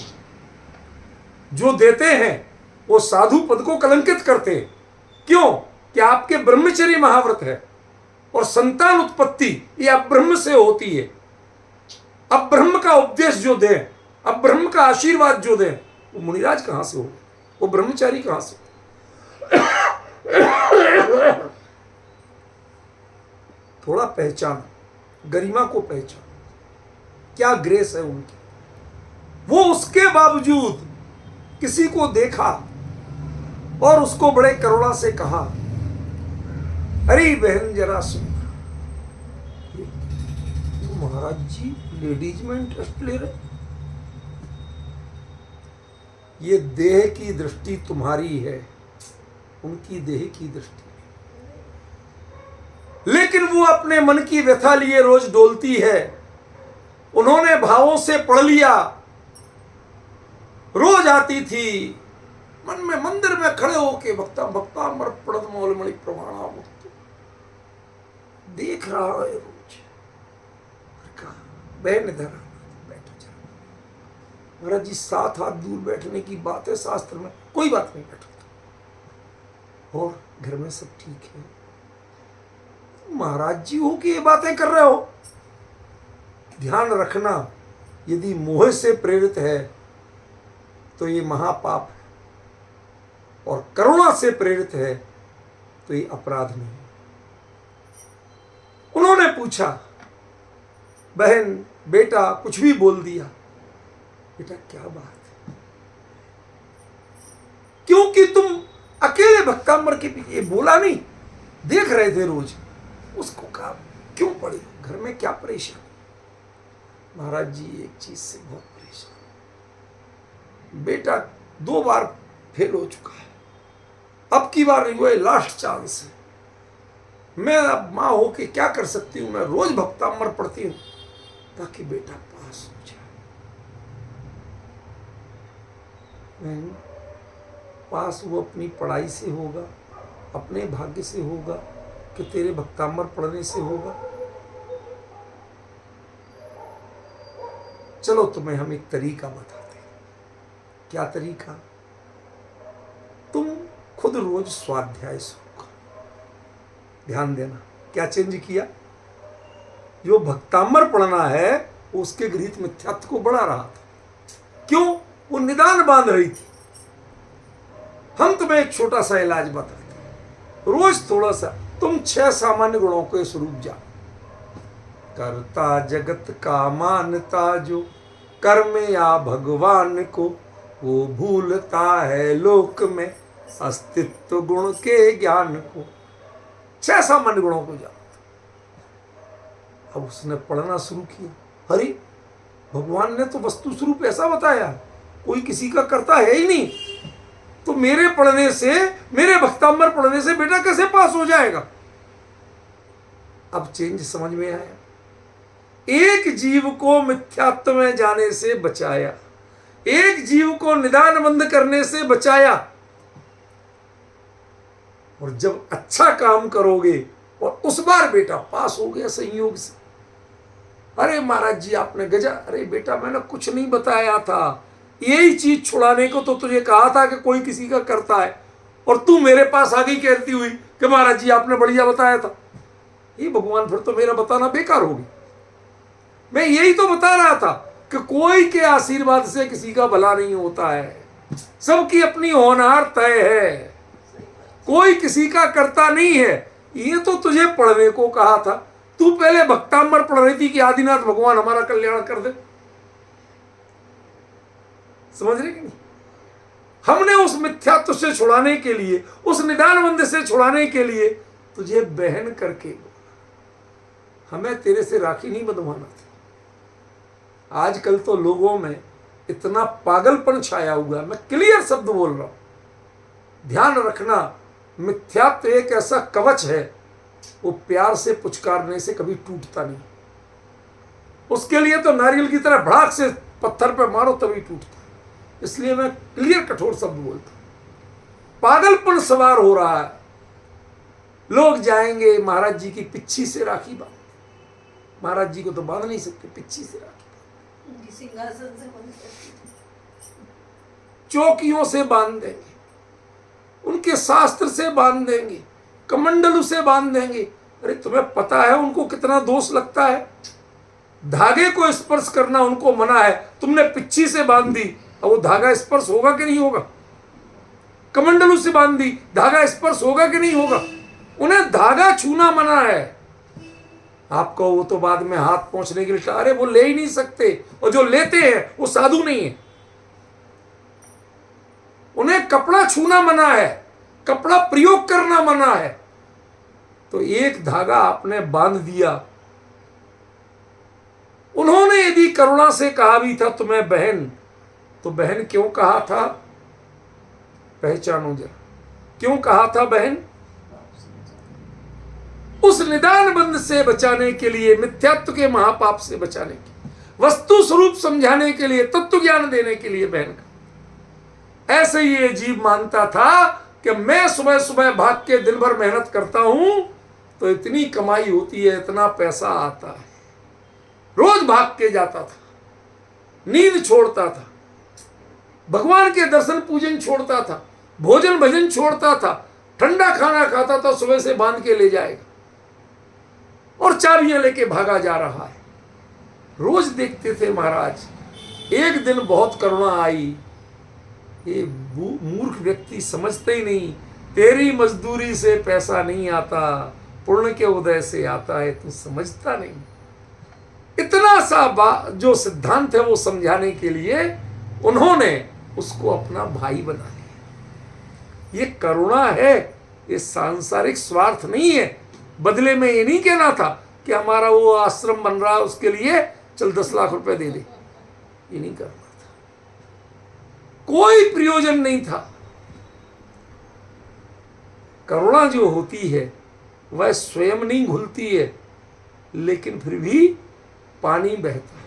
जो देते हैं वो साधु पद को कलंकित करते हैं। क्यों? कि आपके ब्रह्मचर्य महाव्रत है और संतान उत्पत्ति ये अब्रह्म से होती है। अब ब्रह्म का उपदेश जो दे, अब ब्रह्म का आशीर्वाद जो दे, वो मुनिराज कहां से हो, वो ब्रह्मचारी कहां से? थोड़ा पहचान, गरिमा को पहचान, क्या ग्रेस है उनकी। वो उसके बावजूद किसी को देखा और उसको बड़े करुणा से कहा, अरे बहन जरा सुन, तो महाराज जी लेडीज में इंटरेस्ट ले रहे। ये देह की दृष्टि तुम्हारी है, उनकी देह की दृष्टि। लेकिन वो अपने मन की व्यथा लिए रोज डोलती है। उन्होंने भावों से पढ़ लिया, रोज आती थी मन में, मंदिर में खड़े होके भक्ता भक्ता मर पड़द मौलमणि प्रमाणा मुक्त देख रहा है रोज। कहा बहन इधर बैठो जरा। महाराज जी 7 हाथ दूर बैठने की बात है शास्त्र में, कोई बात नहीं, बैठो। और घर में सब ठीक है? महाराज जी हो कि ये बातें कर रहे हो? ध्यान रखना, यदि मोह से प्रेरित है तो ये महापाप है, और करुणा से प्रेरित है तो ये अपराध नहीं। उन्होंने पूछा, बहन बेटा कुछ भी बोल दिया। बेटा क्या बात है? क्योंकि तुम अकेले भक्तांबर के पीछे, ये बोला नहीं, देख रहे थे रोज। उसको कहा क्यों पड़ी, घर में क्या परेशान? महाराज जी एक चीज से बहुत परेशान, बेटा 2 बार फेल हो चुका है, अब की बार नहीं हुआ, लास्ट चांस है। मैं अब माँ हो के क्या कर सकती हूँ? मैं रोज भक्तांबर पढ़ती हूँ ताकि बेटा पास हो जाए। पास वो अपनी पढ़ाई से होगा, अपने भाग्य से होगा कि तेरे भक्तांबर पढ़ने से होगा? चलो तुम्हें हम एक तरीका बताते हैं। क्या तरीका? तुम खुद रोज स्वाध्याय शुरू करो। ध्यान देना, क्या चेंज किया? जो भक्तांबर पढ़ना है वो उसके गृहीत मिथ्यात्व को बढ़ा रहा था। क्यों? वो निदान बांध रही थी। हम तुम्हें एक छोटा सा इलाज बताते हैं। रोज थोड़ा सा तुम 6 सामान्य गुणों के स्वरूप जाओ। करता जगत का मानता जो, कर्म या भगवान को, वो भूलता है लोक में अस्तित्व गुण के ज्ञान को। 6 सामान्य गुणों को जाओ। अब उसने पढ़ना शुरू किया। अरे भगवान ने तो वस्तु स्वरूप ऐसा बताया, कोई किसी का करता है ही नहीं, तो मेरे पढ़ने से, मेरे भक्तांबर पढ़ने से बेटा कैसे पास हो जाएगा? अब चेंज समझ में आया। एक जीव को मिथ्यात्व में जाने से बचाया, एक जीव को निदान बंद करने से बचाया। और जब अच्छा काम करोगे, और उस बार बेटा पास हो गया संयोग से, अरे महाराज जी आपने गजा, अरे बेटा मैंने कुछ नहीं बताया था, यही चीज छुड़ाने को तो तुझे कहा था कि कोई किसी का करता है, और तू मेरे पास आ गई कहती हुई कि महाराज जी आपने बढ़िया बताया था। ये भगवान फिर तो मेरा बताना बेकार हो गया। मैं यही तो बता रहा था कि कोई के आशीर्वाद से किसी का भला नहीं होता है, सबकी अपनी होनहार तय है, कोई किसी का करता नहीं है। ये तो तुझे पढ़ने को कहा था, तू पहले भक्तांबर पढ़ रही थी कि आदिनाथ भगवान हमारा कल्याण कर दे। समझ रहे कि नहीं? हमने उस मिथ्यात्व से छुड़ाने के लिए, उस निदानबंद से छुड़ाने के लिए तुझे बहन करके बोला, हमें तेरे से राखी नहीं बंधवाना था। आजकल तो लोगों में इतना पागलपन छाया हुआ, मैं क्लियर शब्द बोल रहा हूं, ध्यान रखना। मिथ्यात्व एक ऐसा कवच है, वो प्यार से पुचकारने से कभी टूटता नहीं। उसके लिए तो नारियल की तरह भड़ाक से पत्थर पे मारो तभी टूटता। इसलिए मैं क्लियर कठोर शब्द बोलता हूं। पागलपन सवार हो रहा है, लोग जाएंगे महाराज जी की पिच्छी से राखी बांध, महाराज जी को तो बांध नहीं सकते, पिच्छी से राखी, सिंहासन से बांध सकते, चौकियों से बांध देंगे, उनके शास्त्र से बांध देंगे, कमंडलू से बांध देंगे। अरे तुम्हें पता है उनको कितना दोष लगता है? धागे को स्पर्श करना उनको मना है, तुमने पिच्छी से बांध दी, अब वो धागा स्पर्श होगा कि नहीं होगा? कमंडलू से बांध दी, धागा स्पर्श होगा कि नहीं होगा? उन्हें धागा छूना मना है। आपको वो तो बाद में हाथ पहुंचने के लिए, अरे वो ले ही नहीं सकते, और जो लेते हैं वो साधु नहीं है। उन्हें कपड़ा छूना मना है, कपड़ा प्रयोग करना मना है। तो एक धागा आपने बांध दिया। उन्होंने यदि करुणा से कहा भी था तुम्हें बहन, तो बहन क्यों कहा था? पहचानो जरा, क्यों कहा था बहन? उस निदान बंद से बचाने के लिए, मिथ्यात्व के महापाप से बचाने के, वस्तु स्वरूप समझाने के लिए, तत्व ज्ञान देने के लिए बहन का। ऐसे ही ये जीव मानता था कि मैं सुबह सुबह भाग के दिन भर मेहनत करता हूं तो इतनी कमाई होती है, इतना पैसा आता है। रोज भाग के जाता था, नींद छोड़ता था, भगवान के दर्शन पूजन छोड़ता था, भोजन भजन छोड़ता था, ठंडा खाना खाता था, सुबह से बांध के ले जाएगा, और चाबियां लेके भागा जा रहा है। रोज देखते थे महाराज। एक दिन बहुत करुणा आई, ये मूर्ख व्यक्ति समझते ही नहीं, तेरी मजदूरी से पैसा नहीं आता, पुण्य के उदय से आता है, तू समझता नहीं। इतना सा जो सिद्धांत है वो समझाने के लिए उन्होंने उसको अपना भाई बना लिया। ये करुणा है, ये सांसारिक स्वार्थ नहीं है। बदले में ये नहीं कहना था कि हमारा वो आश्रम बन रहा है उसके लिए चल 10 लाख रुपए दे दे, ये नहीं करना था। कोई प्रयोजन नहीं था। करुणा जो होती है वह स्वयं नहीं घुलती है, लेकिन फिर भी पानी बहता है।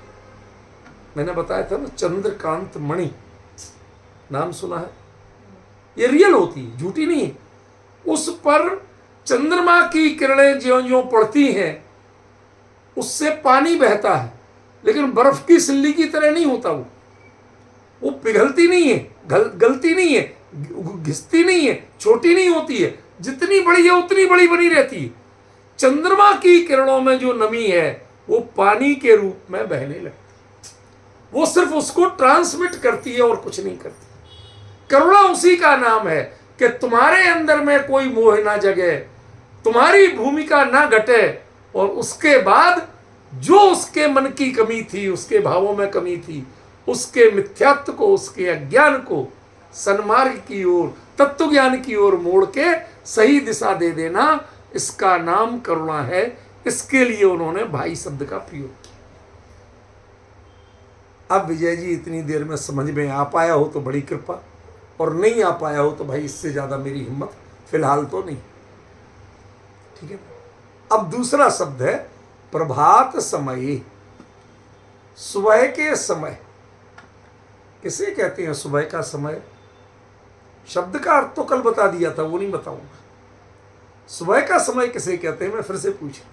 मैंने बताया था ना, चंद्रकांत मणि नाम सुना है? ये रियल होती है, झूठी नहीं है। उस पर चंद्रमा की किरणें ज्यों ज्यों पड़ती हैं उससे पानी बहता है, लेकिन बर्फ की सिल्ली की तरह नहीं होता। वो पिघलती नहीं है, गलती नहीं है, घिसती नहीं है, छोटी नहीं होती है, जितनी बड़ी है उतनी बड़ी बनी रहती है। चंद्रमा की किरणों में जो नमी है वो पानी के रूप में बहने लगती, वो सिर्फ उसको ट्रांसमिट करती है और कुछ नहीं करती। करुणा उसी का नाम है कि तुम्हारे अंदर में कोई मोह ना जगे, तुम्हारी भूमिका ना घटे, और उसके बाद जो उसके मन की कमी थी, उसके भावों में कमी थी, उसके मिथ्यात्व को, उसके अज्ञान को सन्मार्ग की ओर, तत्व ज्ञान की ओर मोड़ के सही दिशा दे देना, इसका नाम करुणा है। इसके लिए उन्होंने भाई शब्द का प्रयोग किया। अब विजय जी इतनी देर में समझ में आ पाया हो तो बड़ी कृपा, और नहीं आ पाया हो तो भाई इससे ज्यादा मेरी हिम्मत फिलहाल तो नहीं। ठीक है। अब दूसरा शब्द है प्रभात समय। सुबह के समय किसे कहते हैं? सुबह का समय शब्द का अर्थ तो कल बता दिया था, वो नहीं बताऊंगा। सुबह का समय किसे कहते हैं मैं फिर से पूछूं।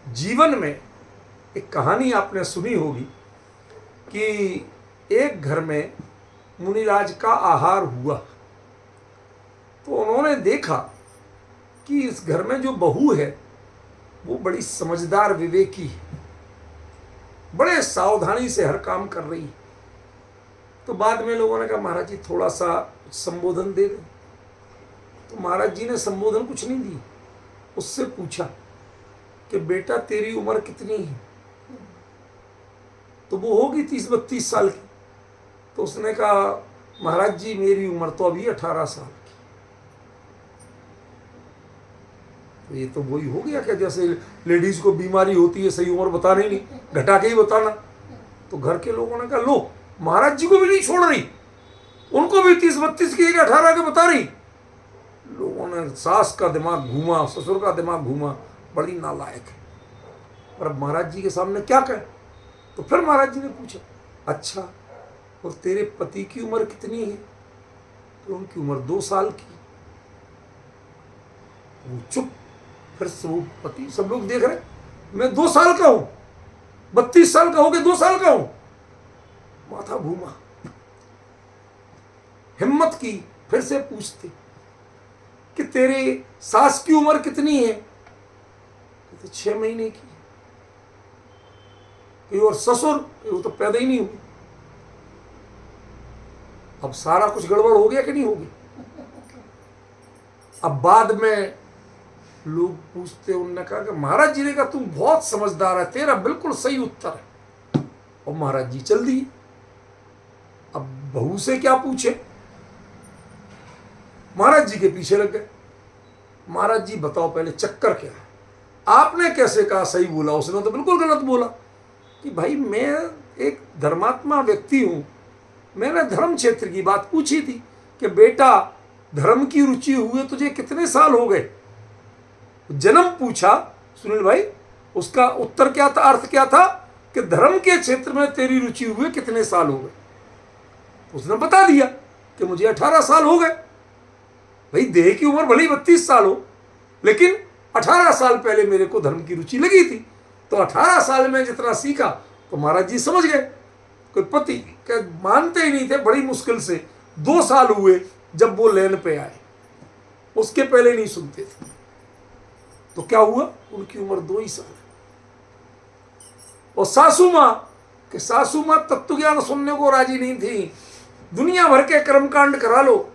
जीवन में एक कहानी आपने सुनी होगी कि एक घर में मुनिराज का आहार हुआ, तो उन्होंने देखा कि इस घर में जो बहू है वो बड़ी समझदार विवेकी है, बड़े सावधानी से हर काम कर रही है। तो बाद में लोगों ने कहा महाराज जी थोड़ा सा संबोधन दे दें। तो महाराज जी ने संबोधन कुछ नहीं दी, उससे पूछा कि बेटा तेरी उम्र कितनी है? तो वो होगी 30-32 साल की। तो उसने कहा महाराज जी मेरी उम्र तो अभी 18 साल की। तो ये तो वही हो गया क्या जैसे लेडीज को बीमारी होती है सही उम्र बताना ही नहीं, घटा के ही बताना। तो घर के लोगों ने कहा लो महाराज जी को भी नहीं छोड़ रही, उनको भी 30-32 की 18 के बता रही। लोगों ने सास का दिमाग घूमा, ससुर का दिमाग घूमा, बड़ी नालायक है। पर अब महाराज जी के सामने क्या कहें? तो फिर महाराज जी ने पूछा अच्छा और तेरे पति की उम्र कितनी है? तो उनकी उम्र 2 साल की। वो चुप। फिर वो पति, सब लोग देख रहे, मैं 2 साल का हूं, 32 साल का हो गया 2 साल का हूं। माथा घूमा, हिम्मत की, फिर से पूछते कि तेरे सास की उम्र कितनी है? तो 6 महीने की। और ससुर? वो तो पैदा ही नहीं हुई। अब सारा कुछ गड़बड़ हो गया कि नहीं हो गया? अब बाद में लोग पूछते, उन्होंने कहा कि महाराज जी ने कहा तुम बहुत समझदार है, तेरा बिल्कुल सही उत्तर है। और महाराज जी चल दिए। अब बहू से क्या पूछे? महाराज जी के पीछे लग गए। महाराज जी बताओ पहले चक्कर क्या है? आपने कैसे कहा सही बोला? उसने तो बिल्कुल गलत बोला। कि भाई मैं एक धर्मात्मा व्यक्ति हूं, मैंने धर्म क्षेत्र की बात पूछी थी कि बेटा धर्म की रुचि हुए तुझे कितने साल हो गए? जन्म पूछा सुनील भाई, उसका उत्तर क्या था, अर्थ क्या था कि धर्म के क्षेत्र में तेरी रुचि हुए कितने साल हो गए? उसने बता दिया कि मुझे 18 साल हो गए। भाई देह की उम्र भले ही 32 साल हो, लेकिन 18 साल पहले मेरे को धर्म की रुचि लगी थी। तो 18 साल में जितना सीखा तो महाराज जी समझ गए। कोई पति मानते ही नहीं थे, बड़ी मुश्किल से 2 साल हुए जब वो लेन पे आए, उसके पहले नहीं सुनते थे। तो क्या हुआ, उनकी उम्र 2 ही साल। और सासू माँ तत्व ज्ञान सुनने को राजी नहीं थी। दुनिया भर के कर्मकांड करा लो,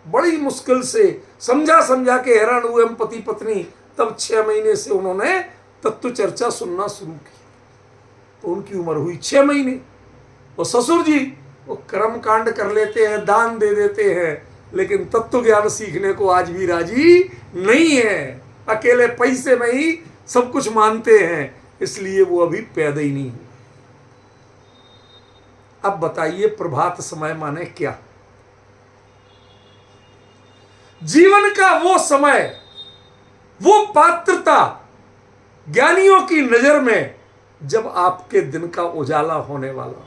बड़ी मुश्किल से समझा के हैरान हुए हम पति पत्नी। तब 6 महीने से उन्होंने तत्व चर्चा सुनना शुरू की। तो उनकी उम्र हुई 6 महीने। और ससुर जी वो कर्म कांड कर लेते हैं, दान दे देते हैं, लेकिन तत्व ज्ञान सीखने को आज भी राजी नहीं है। अकेले पैसे में ही सब कुछ मानते हैं, इसलिए वो अभी पैदा ही नहीं हुए। अब बताइए प्रभात समय माने क्या? जीवन का वो समय, वो पात्रता ज्ञानियों की नजर में जब आपके दिन का उजाला होने वाला हो,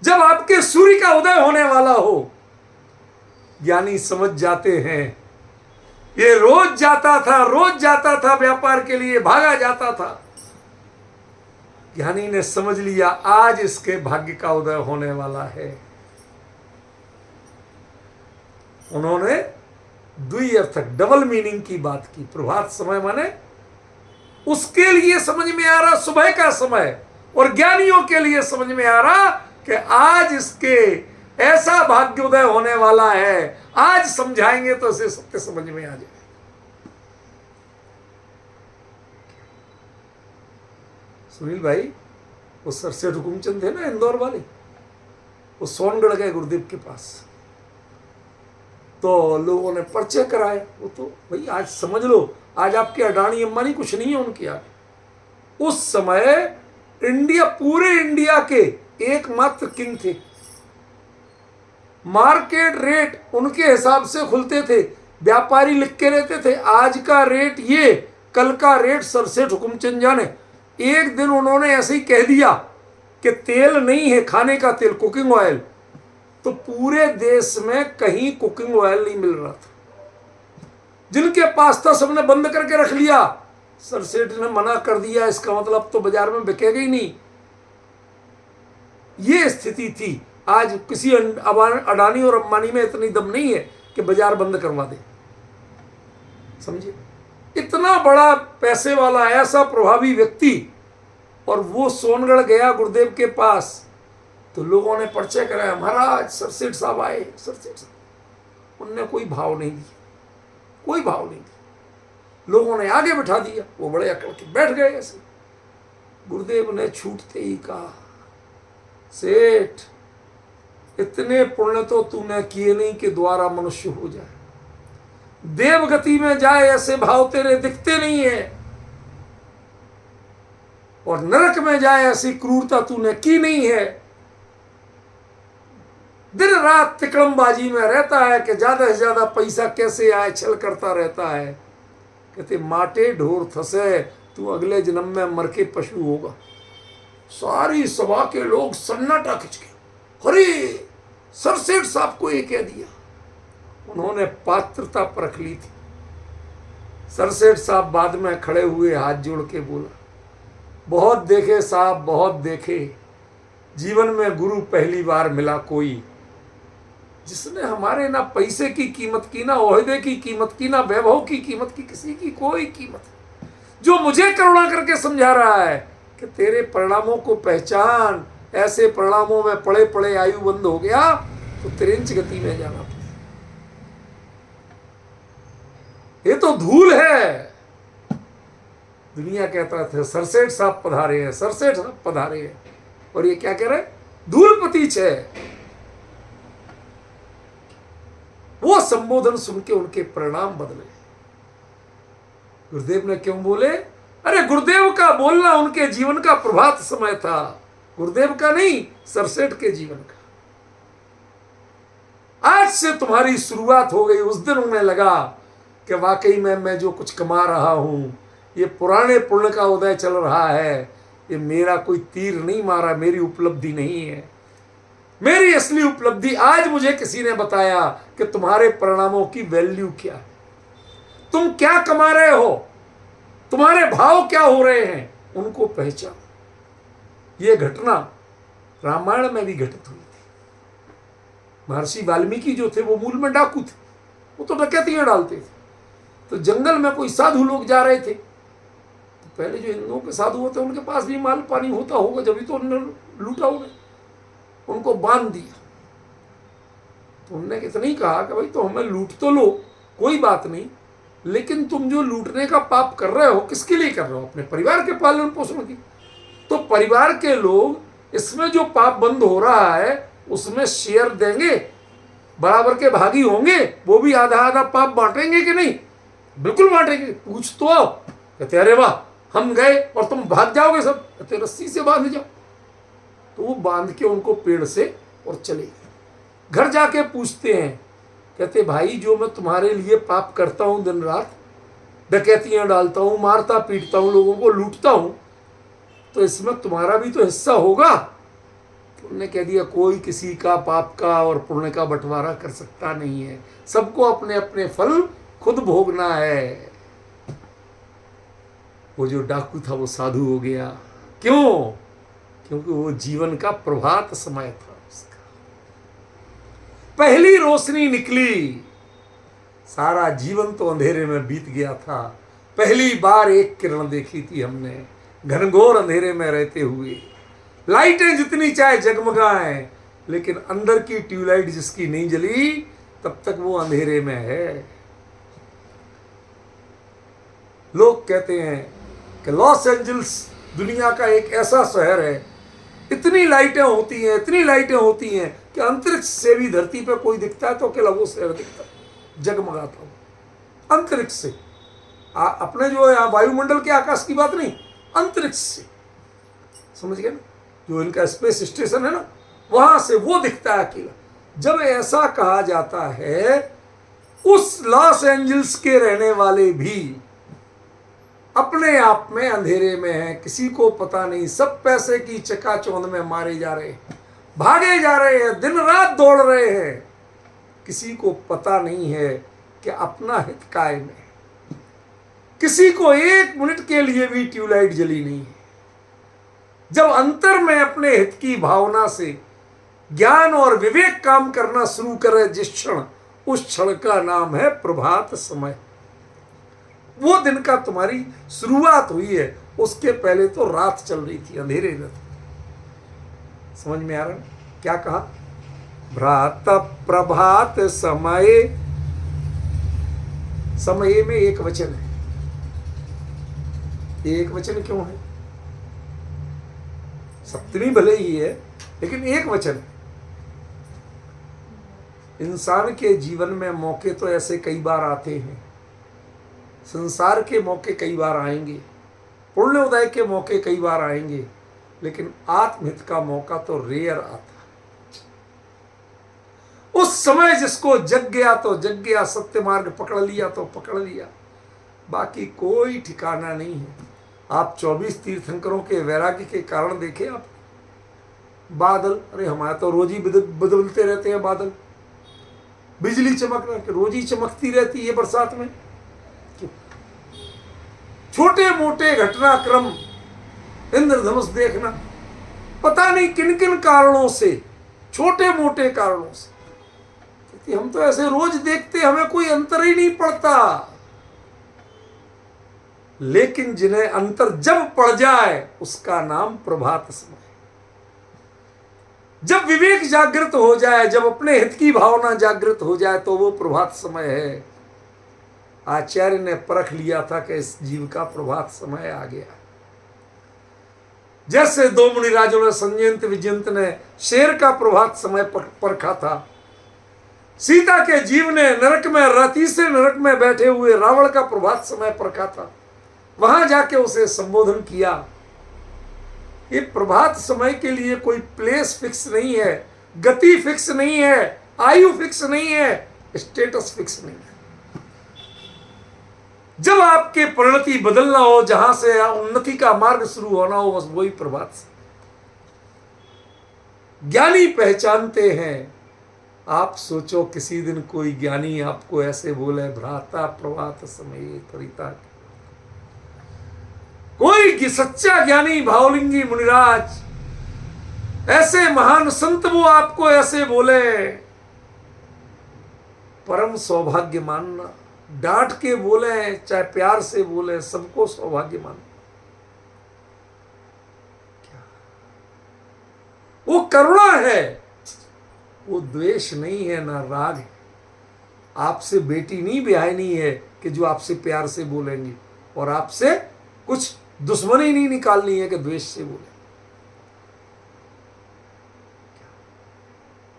जब आपके सूर्य का उदय होने वाला हो। ज्ञानी समझ जाते हैं ये रोज जाता था व्यापार के लिए, भागा जाता था। ज्ञानी ने समझ लिया आज इसके भाग्य का उदय होने वाला है। उन्होंने द्विअर्थक डबल मीनिंग की बात की। प्रभात समय माने उसके लिए समझ में आ रहा सुबह का समय, और ज्ञानियों के लिए समझ में आ रहा कि आज इसके ऐसा भाग्योदय होने वाला है, आज समझाएंगे तो इसे सत्य समझ में आ जाए। सुनील भाई, वो सरसेठ हुकुमचंद थे ना इंदौर वाले, वो सोनगढ़ गए गुरुदेव के पास, तो लोगों ने परिचय कराया। वो तो भाई आज समझ लो, आज आपके अडानी अंबानी कुछ नहीं है उनके आगे। उस समय इंडिया, पूरे इंडिया के एकमात्र किंग थे। मार्केट रेट उनके हिसाब से खुलते थे, व्यापारी लिख के रहते थे आज का रेट ये, कल का रेट सरसेठ हुकुमचंद जाने। एक दिन उन्होंने ऐसे ही कह दिया कि तेल नहीं है खाने का तेल, कुकिंग ऑयल, तो पूरे देश में कहीं कुकिंग ऑयल नहीं मिल रहा था। जिनके पास था सबने बंद करके रख लिया। सर सेठ ने मना कर दिया, इसका मतलब तो बाजार में बिकेगा ही नहीं। ये स्थिति थी। आज किसी अडानी और अंबानी में इतनी दम नहीं है कि बाजार बंद करवा दे, समझिए। इतना बड़ा पैसे वाला ऐसा प्रभावी व्यक्ति, और वो सोनगढ़ गया गुरुदेव के पास, तो लोगों ने परिचय कराया, महाराज सर सेठ साहब आए, सर सेठ साहब। उनने कोई भाव नहीं दिया, कोई भाव नहीं दिया। लोगों ने आगे बैठा दिया, वो बड़े अकड़ के बैठ गए ऐसे। गुरुदेव ने छूटते ही कहा, सेठ इतने पुण्य तो तूने किए नहीं कि द्वारा मनुष्य हो जाए। देवगति में जाए ऐसे भाव तेरे दिखते नहीं है, और नरक में जाए ऐसी क्रूरता तूने की नहीं है। दिन रात तिकड़मबाजी में रहता है कि ज्यादा से ज्यादा पैसा कैसे आए, छल करता रहता है। कहते माटे ढोर थसे, तू अगले जन्म में मर के पशु होगा। सारी सभा के लोग सन्नाटा खिंच गए, अरे सर सेठ साहब को ये कह दिया। उन्होंने पात्रता परख ली थी। सर सेठ साहब बाद में खड़े हुए, हाथ जोड़ के बोला, बहुत देखे साहब, बहुत देखे, जीवन में गुरु पहली बार मिला कोई, जिसने हमारे ना पैसे की कीमत की, ना ओहदे की कीमत की, ना वैभव की कीमत की, किसी की कोई कीमत, जो मुझे करुणा करके समझा रहा है कि तेरे परिणामों को पहचान, ऐसे परिणामों में पड़े पड़े आयु बंद हो गया तो त्रिंच गति में जाना। ये तो धूल है। दुनिया कहता था सर सेठ साहब पधारे हैं, सर सेठ साहब पधारे हैं, और ये क्या कह रहे, धूल पतीच है। वो संबोधन सुन के उनके परिणाम बदले। गुरुदेव ने क्यों बोले? अरे गुरुदेव का बोलना उनके जीवन का प्रभात समय था, गुरुदेव का नहीं, सरसेठ के जीवन का। आज से तुम्हारी शुरुआत हो गई। उस दिन उन्हें लगा कि वाकई में मैं जो कुछ कमा रहा हूं, ये पुराने पुण्य का उदय चल रहा है, ये मेरा कोई तीर नहीं मारा, मेरी उपलब्धि नहीं है। मेरी असली उपलब्धि आज मुझे किसी ने बताया कि तुम्हारे परिणामों की वैल्यू क्या है, तुम क्या कमा रहे हो, तुम्हारे भाव क्या हो रहे हैं, उनको पहचान। ये घटना रामायण में भी घटित हुई थी। महर्षि वाल्मीकि जो थे वो मूल में डाकू थे, वो तो डकैतियां डालते थे। तो जंगल में कोई साधु लोग जा रहे थे, तो पहले जो हिंदुओं के साधु होते उनके पास भी माल पानी होता होगा, जब भी तो उन्होंने लूटा, उनको बांध दिया। तो उनने इतना ही कहा कि भाई तो हमें लूट तो लो, कोई बात नहीं, लेकिन तुम जो लूटने का पाप कर रहे हो किसके लिए कर रहे हो? अपने परिवार के पालन पोषण की। तो परिवार के लोग इसमें जो पाप बंद हो रहा है उसमें शेयर देंगे, बराबर के भागी होंगे, वो भी आधा आधा पाप बांटेंगे कि नहीं? बिल्कुल बांटेंगे। पूछ तो आओ, कहते अरे वाह हम गए और तुम भाग जाओगे सब, कहते रस्सी से बांध जाओ। तो वो बांध के उनको पेड़ से और चले गए। घर जाके पूछते हैं, कहते भाई जो मैं तुम्हारे लिए पाप करता हूँ, दिन रात डकैतियां डालता हूँ, मारता पीटता हूँ, लोगों को लूटता हूँ, तो इसमें तुम्हारा भी तो हिस्सा होगा। तो उन्होंने कह दिया कोई किसी का पाप का और पुण्य का बंटवारा कर सकता नहीं है, सबको अपने अपने फल खुद भोगना है। वो जो डाकू था वो साधु हो गया। क्यों? क्योंकि वो जीवन का प्रभात समय था उसका। पहली रोशनी निकली, सारा जीवन तो अंधेरे में बीत गया था। पहली बार एक किरण देखी थी हमने, घनघोर अंधेरे में रहते हुए। लाइटें जितनी चाहे जगमगाएं, लेकिन अंदर की ट्यूबलाइट जिसकी नहीं जली तब तक वो अंधेरे में है। लोग कहते हैं कि लॉस एंजल्स दुनिया का एक ऐसा शहर है, इतनी लाइटें होती हैं, इतनी लाइटें होती हैं कि अंतरिक्ष से भी धरती पर कोई दिखता है तो अकेला वो शहर दिखता है, जगमगाता हो। अंतरिक्ष से अपने जो यहाँ वायुमंडल के आकाश की बात नहीं, अंतरिक्ष से, समझ गए ना, जो इनका स्पेस स्टेशन है ना, वहां से वो दिखता है अकेला। जब ऐसा कहा जाता है, उस लॉस एंजल्स के रहने वाले भी अपने आप में अंधेरे में है, किसी को पता नहीं, सब पैसे की चकाचौंध में मारे जा रहे हैं, भागे जा रहे हैं, दिन रात दौड़ रहे हैं, किसी को पता नहीं है कि अपना हित कायम है। किसी को एक मिनट के लिए भी ट्यूबलाइट जली नहीं है। जब अंतर में अपने हित की भावना से ज्ञान और विवेक काम करना शुरू करे जिस क्षण, उस क्षण का नाम है प्रभात समय। वो दिन का तुम्हारी शुरुआत हुई है, उसके पहले तो रात चल रही थी, अंधेरे में। समझ में आ रहा है क्या कहा? भ्रात प्रभात समय, समय में एक वचन है। एक वचन क्यों है? सप्तमी भले ही है, लेकिन एक वचन। इंसान के जीवन में मौके तो ऐसे कई बार आते हैं, संसार के मौके कई बार आएंगे, पुण्य उदय के मौके कई बार आएंगे, लेकिन आत्महित का मौका तो रेयर आता। उस समय जिसको जग गया तो जग गया, सत्य मार्ग पकड़ लिया तो पकड़ लिया, बाकी कोई ठिकाना नहीं है। आप 24 तीर्थंकरों के वैराग्य के कारण देखें आप, बादल, अरे हमारे तो रोज ही बदलते रहते हैं बादल, बिजली चमकना रोज ही चमकती रहती है बरसात में। छोटे मोटे घटनाक्रम, इंद्रधनुष देखना, पता नहीं किन किन कारणों से, छोटे मोटे कारणों से, हम तो ऐसे रोज देखते, हमें कोई अंतर ही नहीं पड़ता। लेकिन जिन्हें अंतर जब पड़ जाए, उसका नाम प्रभात समय। जब विवेक जागृत हो जाए, जब अपने हित की भावना जागृत हो जाए, तो वो प्रभात समय है। आचार्य ने परख लिया था कि इस जीव का प्रभात समय आ गया। जैसे दो मुनिराजों ने, संजयंत विजयंत ने शेर का प्रभात समय परखा था, सीता के जीव ने नरक में, राती से नरक में बैठे हुए रावण का प्रभात समय परखा था, वहां जाके उसे संबोधन किया। ये प्रभात समय के लिए कोई प्लेस फिक्स नहीं है, गति फिक्स नहीं है, आयु फिक्स नहीं है, स्टेटस फिक्स नहीं है। जब आपके परिणति बदलना हो, जहां से उन्नति का मार्ग शुरू होना हो, बस वही प्रभात समय। ज्ञानी पहचानते हैं। आप सोचो किसी दिन कोई ज्ञानी आपको ऐसे बोले, भ्राता प्रभात समय परिता। कोई सच्चा ज्ञानी भावलिंगी मुनिराज, ऐसे महान संत, वो आपको ऐसे बोले, परम सौभाग्य मानना। डांट के बोले चाहे प्यार से बोले, सबको सौभाग्य मानना। वो करुणा है, वो द्वेष नहीं है, ना राग है। आपसे बेटी नहीं ब्याहनी है कि जो आपसे प्यार से बोलेंगे, और आपसे कुछ दुश्मनी नहीं निकालनी है कि द्वेष से बोले।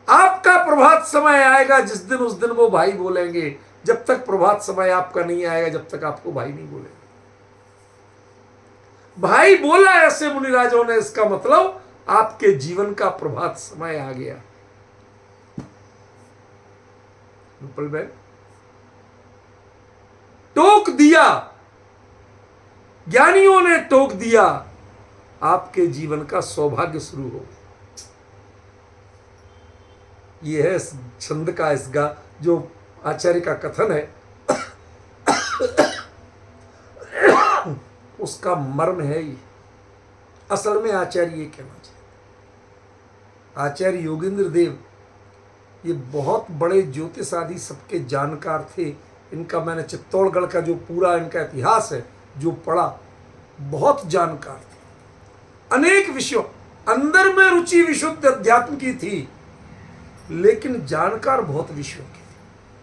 आपका प्रभात समय आएगा जिस दिन, उस दिन वो भाई बोलेंगे। जब तक प्रभात समय आपका नहीं आएगा, जब तक आपको भाई नहीं बोलेंगे। भाई बोला ऐसे मुनिराजों ने, इसका मतलब आपके जीवन का प्रभात समय आ गया। टोक दिया, ज्ञानियों ने टोक दिया, आपके जीवन का सौभाग्य शुरू हो। यह है छंद का इसका जो आचार्य का कथन है, उसका मर्म है ये। असल में आचार्य ये कहना चाहते, आचार्य योगेंद्र देव ये बहुत बड़े ज्योतिष आदि सबके जानकार थे। इनका मैंने चित्तौड़गढ़ का जो पूरा इनका इतिहास है जो पढ़ा, बहुत जानकार थे। अनेक विषयों, अंदर में रुचि विशुद्ध अध्यात्म की थी, लेकिन जानकार बहुत विषयों की।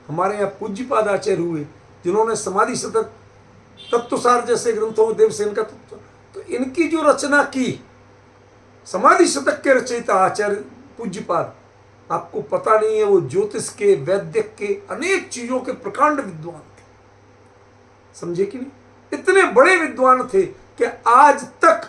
हमारे यहाँ पूज्यपाद आचार्य हुए, जिन्होंने समाधि शतक, तत्वसार जैसे ग्रंथों, देवसेन का तत्व, तो इनकी जो रचना की, समाधि शतक के रचयिता आचार्य पूज्यपाद, आपको पता नहीं है, वो ज्योतिष के, वैद्यक के, अनेक चीजों के प्रकांड विद्वान थे। समझे कि नहीं? इतने बड़े विद्वान थे कि आज तक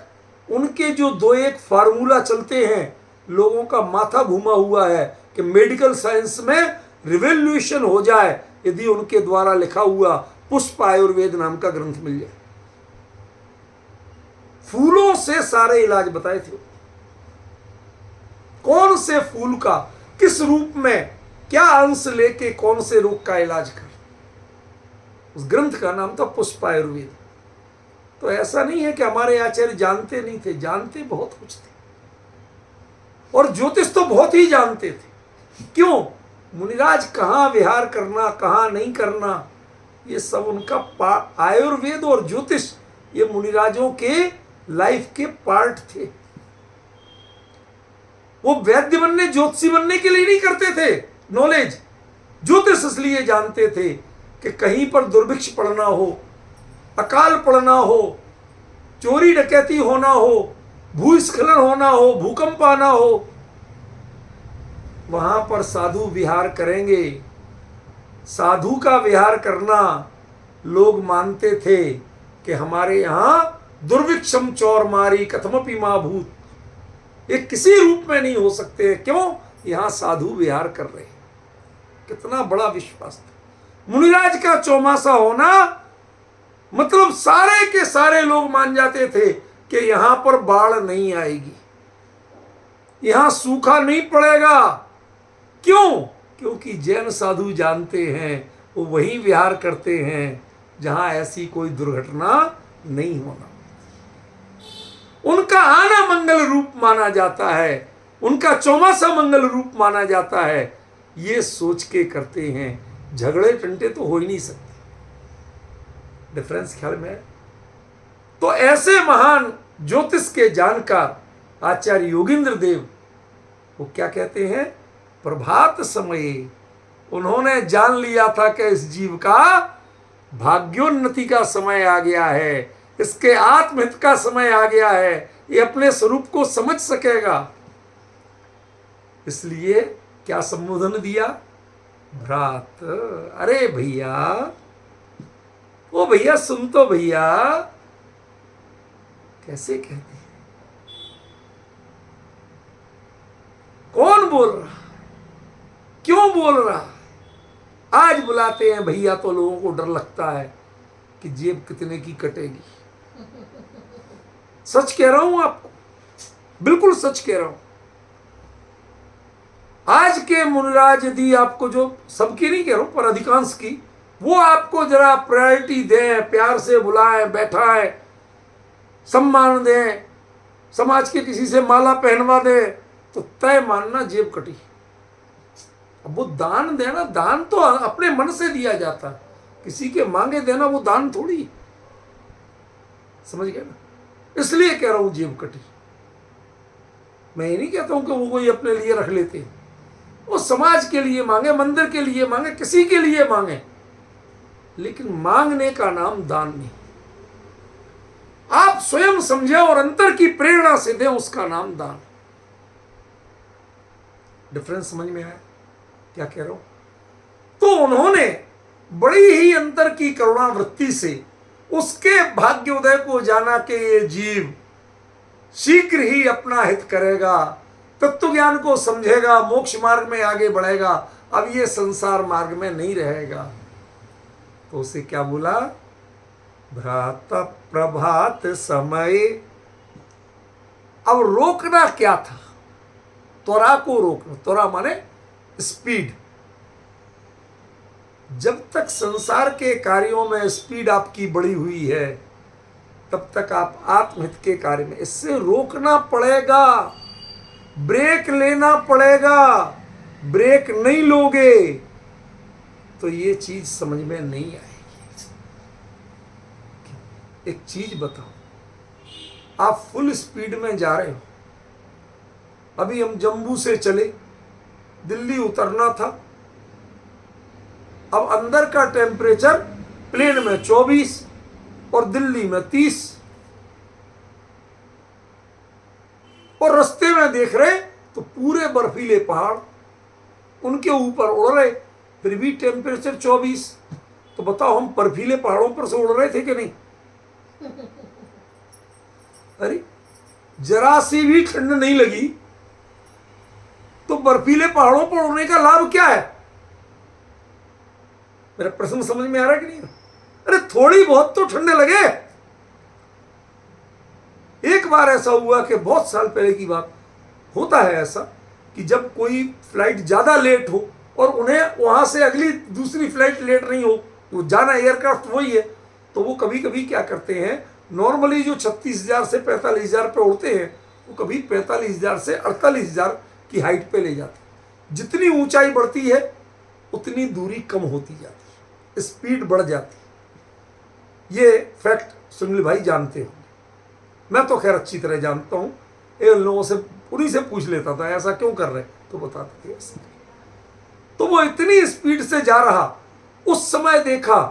उनके जो दो एक फार्मूला चलते हैं, लोगों का माथा घूमा हुआ है कि मेडिकल साइंस में रिवोल्यूशन हो जाए यदि उनके द्वारा लिखा हुआ पुष्प आयुर्वेद नाम का ग्रंथ मिल जाए। फूलों से सारे इलाज बताए थे। कौन से फूल का किस रूप में क्या अंश लेके कौन से रोग का इलाज कर, उस ग्रंथ का नाम था पुष्पायुर्वेद। तो ऐसा नहीं है कि हमारे आचार्य जानते नहीं थे, जानते बहुत कुछ थे, और ज्योतिष तो बहुत ही जानते थे। क्यों? मुनिराज कहाँ विहार करना कहाँ नहीं करना, ये सब उनका आयुर्वेद और ज्योतिष ये मुनिराजों के लाइफ के पार्ट थे। वो वैद्य बनने ज्योतिषी बनने के लिए नहीं करते थे नॉलेज, ज्योतिष इसलिए जानते थे कि कहीं पर दुर्भिक्ष पड़ना हो, अकाल पड़ना हो, चोरी डकैती होना हो, भूस्खलन होना हो, भूकंप आना हो, वहां पर साधु विहार करेंगे। साधु का विहार करना लोग मानते थे कि हमारे यहां दुर्भिक्षम चौर मारी कथमपि मां भूत, ये किसी रूप में नहीं हो सकते। क्यों? यहां साधु विहार कर रहे हैं। कितना बड़ा विश्वास था। मुनिराज का चौमासा होना मतलब सारे के सारे लोग मान जाते थे कि यहां पर बाढ़ नहीं आएगी, यहां सूखा नहीं पड़ेगा। क्यों? क्योंकि जैन साधु जानते हैं, वो वहीं विहार करते हैं जहां ऐसी कोई दुर्घटना नहीं होना। उनका आना मंगल रूप माना जाता है, उनका चौमासा मंगल रूप माना जाता है। ये सोच के करते हैं, झगड़े टंटे तो हो ही नहीं सकते। डिफरेंस ख्याल में है? तो ऐसे महान ज्योतिष के जानकार आचार्य योगींद्र देव वो क्या कहते हैं? प्रभात समय उन्होंने जान लिया था कि इस जीव का भाग्योन्नति का समय आ गया है, इसके आत्महित का समय आ गया है, ये अपने स्वरूप को समझ सकेगा। इसलिए क्या संबोधन दिया? भ्रात। अरे भैया, ओ भैया सुन तो भैया, कैसे कहते हैं? कौन बोल रहा, क्यों बोल रहा? आज बुलाते हैं भैया तो लोगों को डर लगता है कि जेब कितने की कटेगी। सच कह रहा हूं आपको, बिल्कुल सच कह रहा हूं। आज के मुनिराज यदि आपको, जो सबकी नहीं कह रहा हूं पर अधिकांश की, वो आपको जरा प्रायोरिटी दें, प्यार से बुलाएं, बैठाएं, सम्मान दें, समाज के किसी से माला पहनवा दें, तो तय मानना जेब कटी। अब वो दान देना, दान तो अपने मन से दिया जाता है, किसी के मांगे देना वो दान थोड़ी। समझ गए ना? इसलिए कह रहा हूं जेब कटी। मैं ये नहीं कहता हूं कि वो कोई अपने लिए रख लेते, वो समाज के लिए मांगे, मंदिर के लिए मांगे, किसी के लिए मांगे, लेकिन मांगने का नाम दान नहीं। आप स्वयं समझे और अंतर की प्रेरणा से दें, उसका नाम दान। डिफरेंस समझ में आया क्या कह रहा हूं? तो उन्होंने बड़ी ही अंतर की करुणा वृत्ति से उसके भाग्योदय को जाना कि ये जीव शीघ्र ही अपना हित करेगा, तत्व ज्ञान को समझेगा, मोक्ष मार्ग में आगे बढ़ेगा, अब ये संसार मार्ग में नहीं रहेगा। तो उसे क्या बोला? भ्रात प्रभात समय। अब रोकना क्या था? त्वरा को रोकना। त्वरा माने स्पीड। जब तक संसार के कार्यों में स्पीड आपकी बढ़ी हुई है, तब तक आप आत्महित के कार्य में, इससे रोकना पड़ेगा, ब्रेक लेना पड़ेगा। ब्रेक नहीं लोगे तो ये चीज समझ में नहीं आएगी। एक चीज बताओ, आप फुल स्पीड में जा रहे हो, अभी हम जम्मू से चले, दिल्ली उतरना था, अब अंदर का टेम्परेचर प्लेन में 24 और दिल्ली में 30, और रास्ते में देख रहे तो पूरे बर्फीले पहाड़, उनके ऊपर उड़ रहे, फिर भी टेम्परेचर 24। तो बताओ हम बर्फीले पहाड़ों पर से उड़ रहे थे कि नहीं? अरे जरा सी भी ठंड नहीं लगी तो बर्फीले पहाड़ों पर उड़ने का लाभ क्या है? मेरा प्रश्न समझ में आ रहा है कि नहीं? अरे थोड़ी बहुत तो ठंड लगे, एक बार ऐसा हुआ कि बहुत साल पहले की बात, होता है ऐसा कि जब कोई फ्लाइट ज़्यादा लेट हो और उन्हें वहाँ से अगली दूसरी फ्लाइट लेट नहीं हो, वो जाना एयरक्राफ्ट वही है, तो वो कभी कभी क्या करते हैं, नॉर्मली जो 36,000 से 45,000 पे उड़ते हैं, वो कभी 45,000 से 48,000 की हाइट पे ले जाते हैं। जितनी ऊंचाई बढ़ती है उतनी दूरी कम होती जाती है, स्पीड बढ़ जाती है। ये फैक्ट सुनील भाई जानते हो, मैं तो खैर अच्छी तरह जानता हूँ। इन लोगों से, उन्हीं से पूछ लेता था ऐसा क्यों कर रहे, तो बताते थे ऐसा। तो वो इतनी स्पीड से जा रहा, उस समय देखा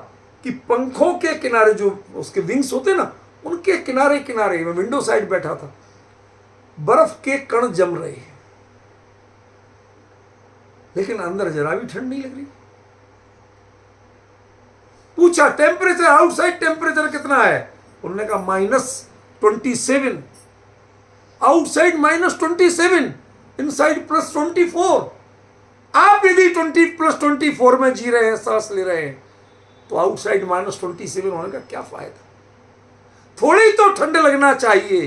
कि पंखों के किनारे, जो उसके विंग्स होते ना, उनके किनारे किनारे, मैं विंडो साइड बैठा था, बर्फ के कण जम रहे हैं, लेकिन अंदर जरा भी ठंड नहीं लग रही। पूछा टेम्परेचर, आउटसाइड टेम्परेचर कितना है, उन्होंने कहा -27, आउटसाइड -27, इनसाइड +24। आप यदि 20+24 में जी रहे हैं, सांस ले रहे हैं, तो आउटसाइड -27 होने का क्या फायदा। थोड़ी तो ठंड लगना चाहिए।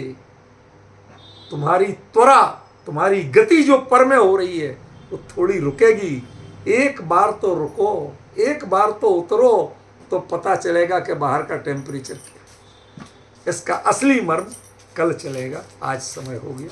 तुम्हारी त्वरा, तुम्हारी गति जो पर में हो रही है, वो थोड़ी रुकेगी। एक बार तो रुको, एक बार तो उतरो, तो पता चलेगा कि बाहर का टेम्परेचर क्या है। इसका असली मर्म कल चलेगा, आज समय हो गया।